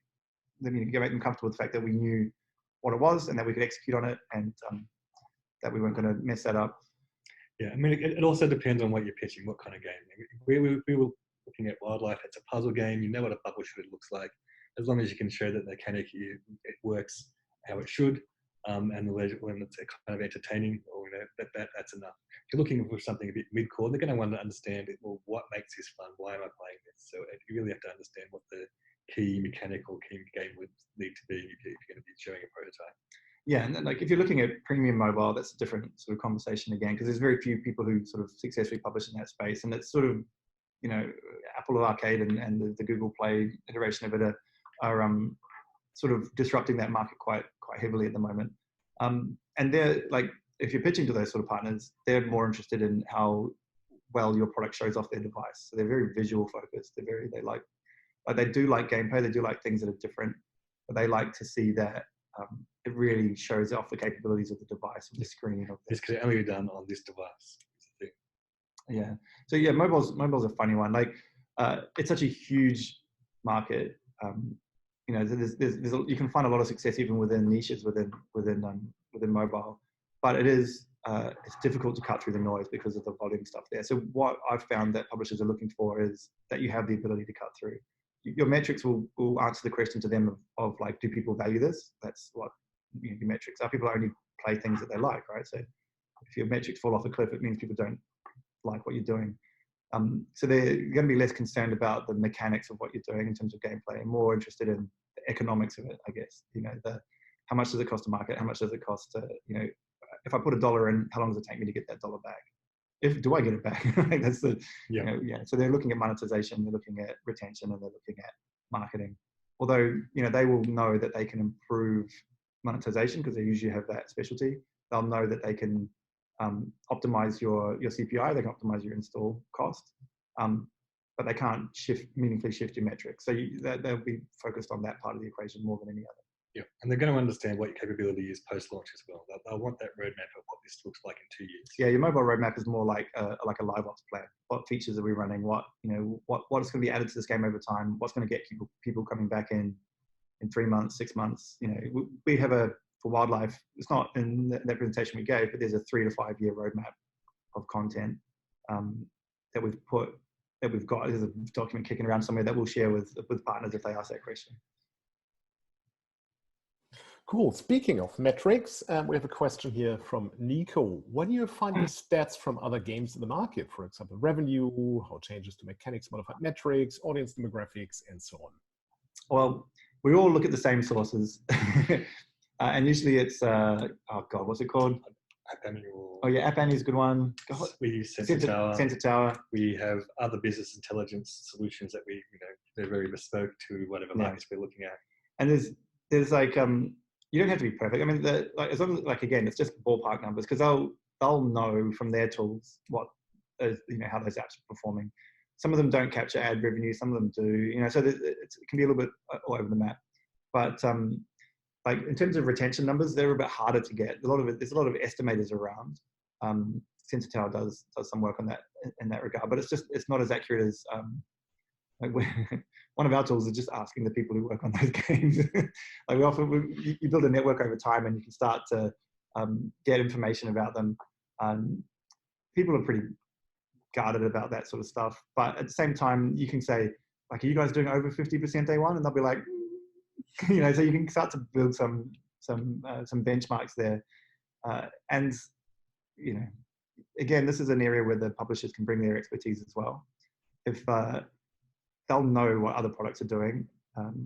them comfortable with the fact that we knew what it was and that we could execute on it, and that we weren't going to mess that up. Yeah, I mean, it also depends on what you're pitching, what kind of game. We were looking at wildlife. It's a puzzle game. You know what a bubble shooter looks like. as long as you can show that the mechanic it works how it should, and when it's kind of entertaining, or that's enough. If you're looking for something a bit mid-core, they're going to want to understand it. Well, what makes this fun? Why am I playing this? So you really have to understand what the key mechanic or key game would need to be if you're going to be showing a prototype. Yeah, and then, like, if you're looking at premium mobile, that's a different sort of conversation again, because there's very few people who sort of successfully publish in that space, and it's sort of, you know, Apple Arcade and the Google Play iteration of it are sort of disrupting that market quite heavily at the moment. And they're like, if you're pitching to those sort of partners, they're more interested in how well your product shows off their device. So they're very visual focused. They do like gameplay. They do like things that are different, but they like to see that it really shows off the capabilities of the device, of the screen. This can only be done on this device. Yeah. So yeah, mobile's a funny one. Like, it's such a huge market. You know, you can find a lot of success even within niches within mobile, but it's difficult to cut through the noise because of the volume stuff there. So what I've found that publishers are looking for is that you have the ability to cut through. Your metrics will answer the question to them of like, do people value this? That's what your metrics are. People only play things that they like, right? So if your metrics fall off a cliff, it means people don't like what you're doing. So they're going to be less concerned about the mechanics of what you're doing in terms of gameplay, and more interested in the economics of it, I guess. You know, how much does it cost to market? How much does it cost to, you know, if I put $1 in, how long does it take me to get that $1 back? Do I get it back? That's the, you know, yeah. So they're looking at monetization, they're looking at retention, and they're looking at marketing. Although, you know, they will know that they can improve monetization because they usually have that specialty. They'll know that they can optimize your CPI, they can optimize your install cost, but they can't meaningfully shift your metrics. So they'll be focused on that part of the equation more than any other. Yeah, and they're going to understand what your capability is post-launch as well. They'll want that roadmap of what this looks like in 2 years. Yeah, your mobile roadmap is more like a live ops plan. What features are we running? What is going to be added to this game over time? What's going to get people coming back in 3 months, 6 months? You know, we have for wildlife, it's not in that presentation we gave, but there's a 3 to 5 year roadmap of content that we've got. There's a document kicking around somewhere that we'll share with partners if they ask that question. Cool. Speaking of metrics, we have a question here from Nico. What do you find the stats from other games in the market? For example, revenue, how changes to mechanics, modified metrics, audience demographics, and so on. Well, we all look at the same sources. And usually it's, oh God, what's it called? App Annie. Oh yeah, App Annie is a good one. God. We use Sensor Tower. Sensor Tower. We have other business intelligence solutions that we, you know, they're very bespoke to whatever markets we're looking at. And there's like, you don't have to be perfect. I mean, as long as, like, again, it's just ballpark numbers, because they'll know from their tools what, you know, how those apps are performing. Some of them don't capture ad revenue, some of them do. You know, so it can be a little bit all over the map. But like in terms of retention numbers, they're a bit harder to get. There's a lot of estimators around. Sensor Tower does some work on that in that regard, but it's not as accurate as like one of our tools is just asking the people who work on those games. Like you build a network over time, and you can start to get information about them. People are pretty guarded about that sort of stuff, but at the same time, you can say, like, are you guys doing over 50% day one? And they'll be like, you know, so you can start to build some benchmarks there. And, you know, again, this is an area where the publishers can bring their expertise as well. If they'll know what other products are doing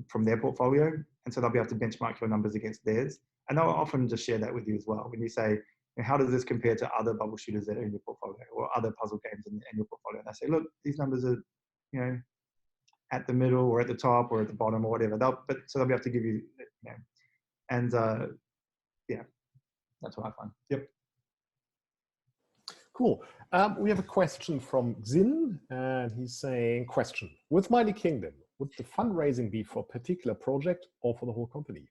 from their portfolio, and so they'll be able to benchmark your numbers against theirs. And they'll often just share that with you as well. When you say, how does this compare to other bubble shooters that are in your portfolio, or other puzzle games in your portfolio? And they say, look, these numbers are, you know, at the middle or at the top or at the bottom or whatever. So they'll be able to give you, you know, and yeah, that's what I find. Yep. Cool. We have a question from Xin, and he's saying, question, with Mighty Kingdom, would the fundraising be for a particular project or for the whole company?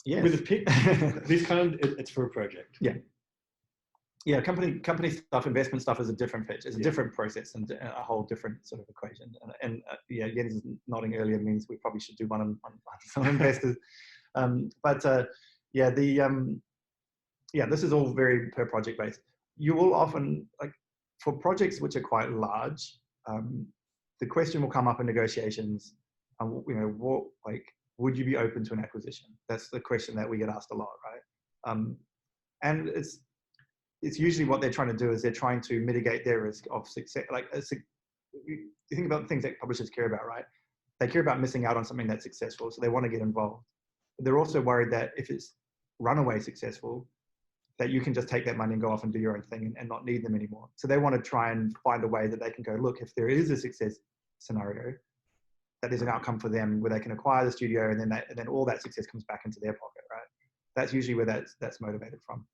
Yes. With a pick, this kind, it's for a project. Yeah. Yeah, company stuff, investment stuff is a different pitch. It's a different process and a whole different sort of equation. And yeah, Jens nodding earlier means we probably should do one on some investors. Yeah, this is all very per project based. You will often, like, for projects which are quite large, the question will come up in negotiations, you know, what, like, would you be open to an acquisition? That's the question that we get asked a lot, right? And it's usually what they're trying to do is they're trying to mitigate their risk of success. Like, you think about the things that publishers care about, right? They care about missing out on something that's successful, so they want to get involved. But they're also worried that if it's runaway successful, that you can just take that money and go off and do your own thing and not need them anymore. So they want to try and find a way that they can go, look, if there is a success scenario, that there's an outcome for them where they can acquire the studio, and then all that success comes back into their pocket, right? That's usually where that's motivated from.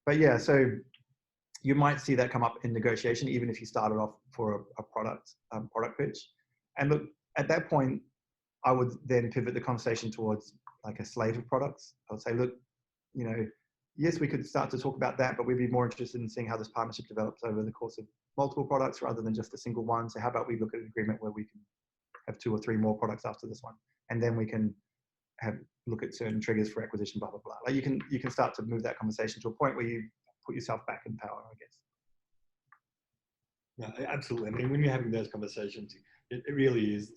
But yeah, so you might see that come up in negotiation, even if you started off for a product pitch. And look, at that point, I would then pivot the conversation towards like a slate of products. I would say, look, you know, yes, we could start to talk about that, but we'd be more interested in seeing how this partnership develops over the course of multiple products rather than just a single one. So how about we look at an agreement where we can have 2 or 3 more products after this one, and then we can look at certain triggers for acquisition, blah, blah, blah. Like you can start to move that conversation to a point where you put yourself back in power, I guess. Yeah, absolutely. I mean, when you're having those conversations, it really is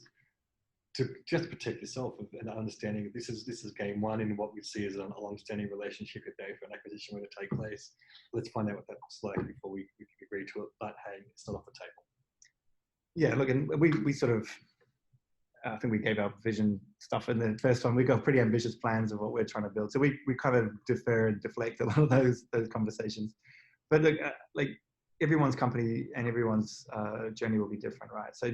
to just protect yourself and understanding this is game one in what we see as a long-standing relationship. If there for an acquisition were to take place, let's find out what that looks like before we can agree to it. But hey, it's not off the table. Yeah, look, and we sort of, I think we gave our vision stuff in the first one. We got pretty ambitious plans of what we're trying to build. So we kind of defer and deflect a lot of those conversations. But look, like everyone's company and everyone's journey will be different, right? So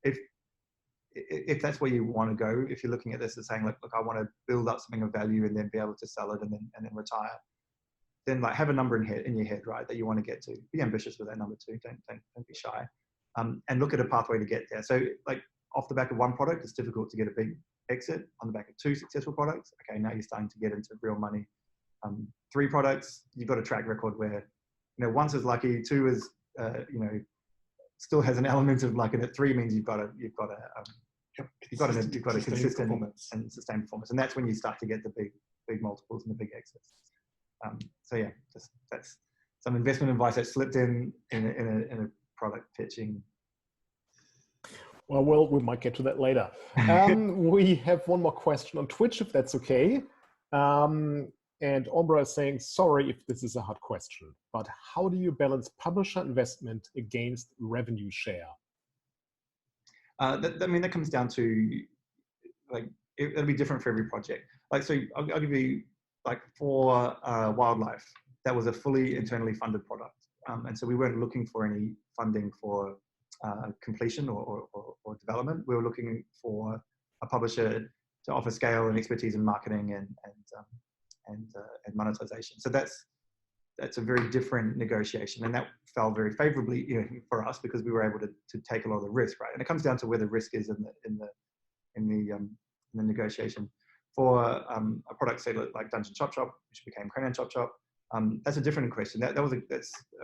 if that's where you want to go, if you're looking at this as saying, look, I want to build up something of value and then be able to sell it and then retire, then like have a number in your head, right, that you want to get to. Be ambitious with that number too. Don't be shy, and look at a pathway to get there. So like off the back of one product, it's difficult to get a big exit. On the back of 2 successful products, okay, now you're starting to get into real money. 3 products, you've got a track record where, you know, 1's is lucky, 2 is, you know, still has an element of luck, and at 3 means you've got a consistent performance and sustained performance, and that's when you start to get the big multiples and the big exits. So yeah, that's some investment advice that slipped in a product pitching. Well, we might get to that later. We have one more question on Twitch, if that's okay. And Ombra is saying, sorry if this is a hard question, but how do you balance publisher investment against revenue share? I mean, that comes down to, like, it'll be different for every project. Like, so I'll give you, like, for wildlife, that was a fully internally funded product. And so we weren't looking for any funding for completion or development. We were looking for a publisher to offer scale and expertise in marketing and monetization. So that's a very different negotiation, and that fell very favorably, you know, for us, because we were able to take a lot of the risk, right? And it comes down to where the risk is in the negotiation. For a product, say like Dungeon Chop Chop, which became Crayon Chop Chop, that's a different question. I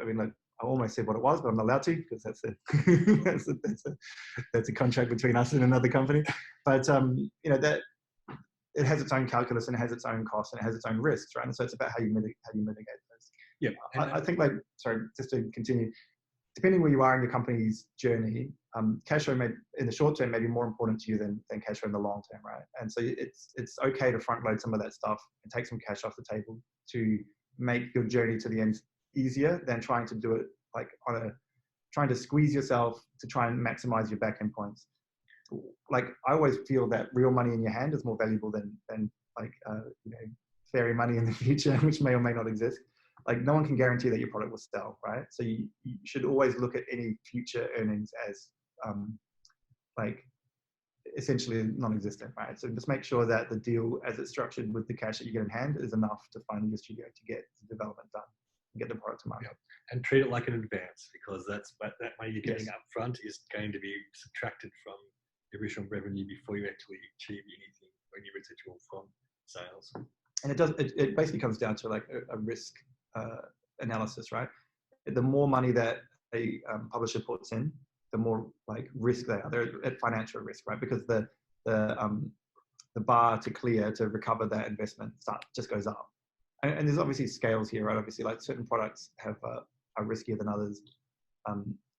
mean, like, I almost said what it was, but I'm not allowed to, because that's a contract between us and another company. But you know, that it has its own calculus and it has its own costs and it has its own risks, right? And so it's about how you mitigate those. Yeah, I think, like, sorry, just to continue, depending where you are in your company's journey, cash flow in the short term may be more important to you than cash flow in the long term, right? And so it's okay to front load some of that stuff and take some cash off the table to make your journey to the end easier than trying to do it like trying to squeeze yourself to try and maximize your back end points. Like, I always feel that real money in your hand is more valuable than like you know, fairy money in the future, which may or may not exist. Like, no one can guarantee that your product will sell, right? So you should always look at any future earnings as like essentially non-existent, right? So just make sure that the deal as it's structured with the cash that you get in hand is enough to fund your studio to get the development done and get the product to market. Yeah. And treat it like an advance, because that money you're getting Yes. up front is going to be subtracted from the original revenue before you actually achieve anything, or any residual from sales. And it basically comes down to like a risk analysis, right? The more money that a publisher puts in, the more like risk they are. They're at financial risk, right? Because the bar to clear to recover that investment just goes up. And there's obviously scales here, right? Obviously, like, certain products are riskier than others.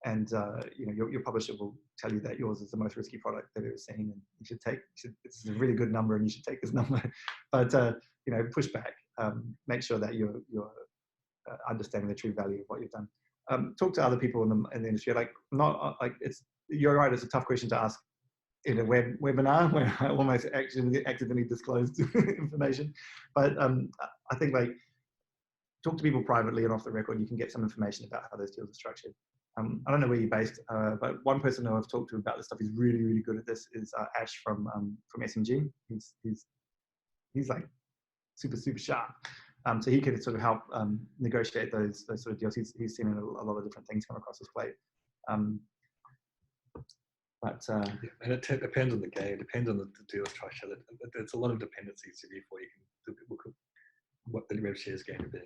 and you know, your publisher will tell you that yours is the most risky product they've ever seen, and you should take, this is a really good number, and you should take this number. But you know, push back. Make sure that you're understanding the true value of what you've done. Talk to other people in the industry. Like, not like you're right. It's a tough question to ask in a webinar where I almost actually accidentally disclosed information. But I think, like, talk to people privately and off the record. You can get some information about how those deals are structured. I don't know where you're based, but one person who I've talked to about this stuff is really, really good at this is Ash from SMG. He's like super sharp. So he could sort of help negotiate those sort of deals. He's seen a lot of different things come across his plate. Yeah, and it depends on the game, depends on the deal structure. There's a lot of dependencies before you can look at what the rev share is going to be.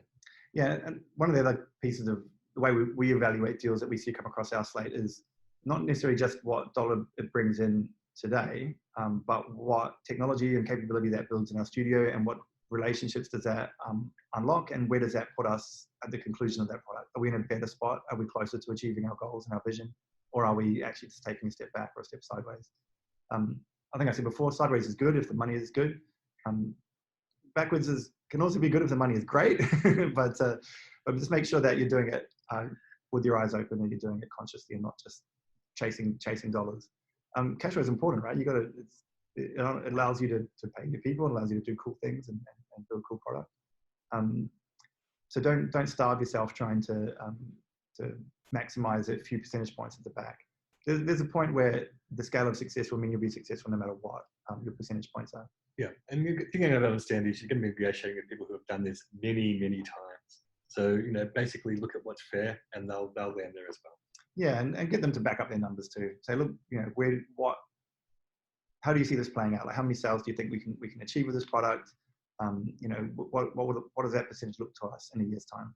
Yeah, and one of the other pieces of the way we evaluate deals that we see come across our slate is not necessarily just what dollar it brings in today, but what technology and capability that builds in our studio, and what relationships does that unlock, and where does that put us at the conclusion of that product? Are we in a better spot? Are we closer to achieving our goals and our vision? Or are we actually just taking a step back or a step sideways? I think I said before, sideways is good if the money is good. Backwards can also be good if the money is great, but just make sure that you're doing it with your eyes open, and you're doing it consciously and not just chasing dollars. Cash flow is important, right? It allows you to pay your people, it allows you to do cool things and build cool product. So don't starve yourself trying to maximize a few percentage points at the back. There's a point where the scale of success will mean you'll be successful no matter what your percentage points are. Yeah, and the thing I don't understand is you're going to be negotiating with people who have done this many times. So, you know, basically look at what's fair, and they'll land there as well. Yeah, and get them to back up their numbers too. Say, look, you know, how do you see this playing out? Like, how many sales do you think we can achieve with this product? You know, what does that percentage look to us in a year's time?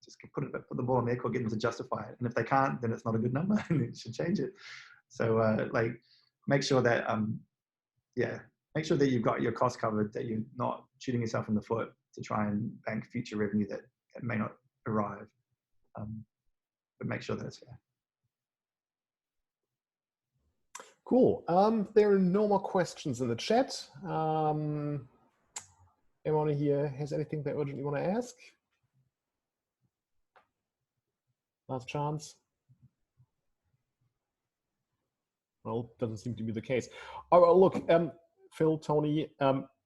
Just put the ball in their court, get them to justify it. And if they can't, then it's not a good number, and you should change it. So like, make sure that make sure that you've got your costs covered, that you're not shooting yourself in the foot to try and bank future revenue that may not arrive. But make sure that it's fair. Cool. There are no more questions in the chat. Anyone here has anything they urgently want to ask? Last chance. Well, doesn't seem to be the case. Oh, well, look, Phil, Tony,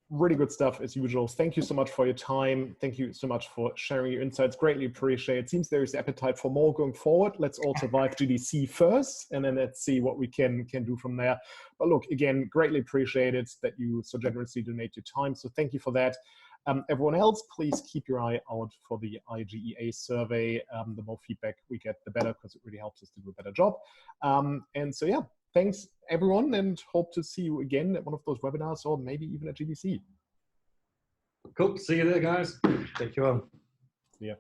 really good stuff as usual. Thank you so much for your time. Thank you so much for sharing your insights. Greatly appreciate it. Seems there is appetite for more going forward. Let's all survive GDC first, and then let's see what we can do from there. But look, again, greatly appreciate it that you so generously donate your time. So thank you for that. Everyone else, please keep your eye out for the IGEA survey. The more feedback we get, the better, because it really helps us to do a better job. And so, yeah, thanks everyone, and hope to see you again at one of those webinars, or maybe even at GDC. Cool. See you there, guys. Thank you all. Yeah.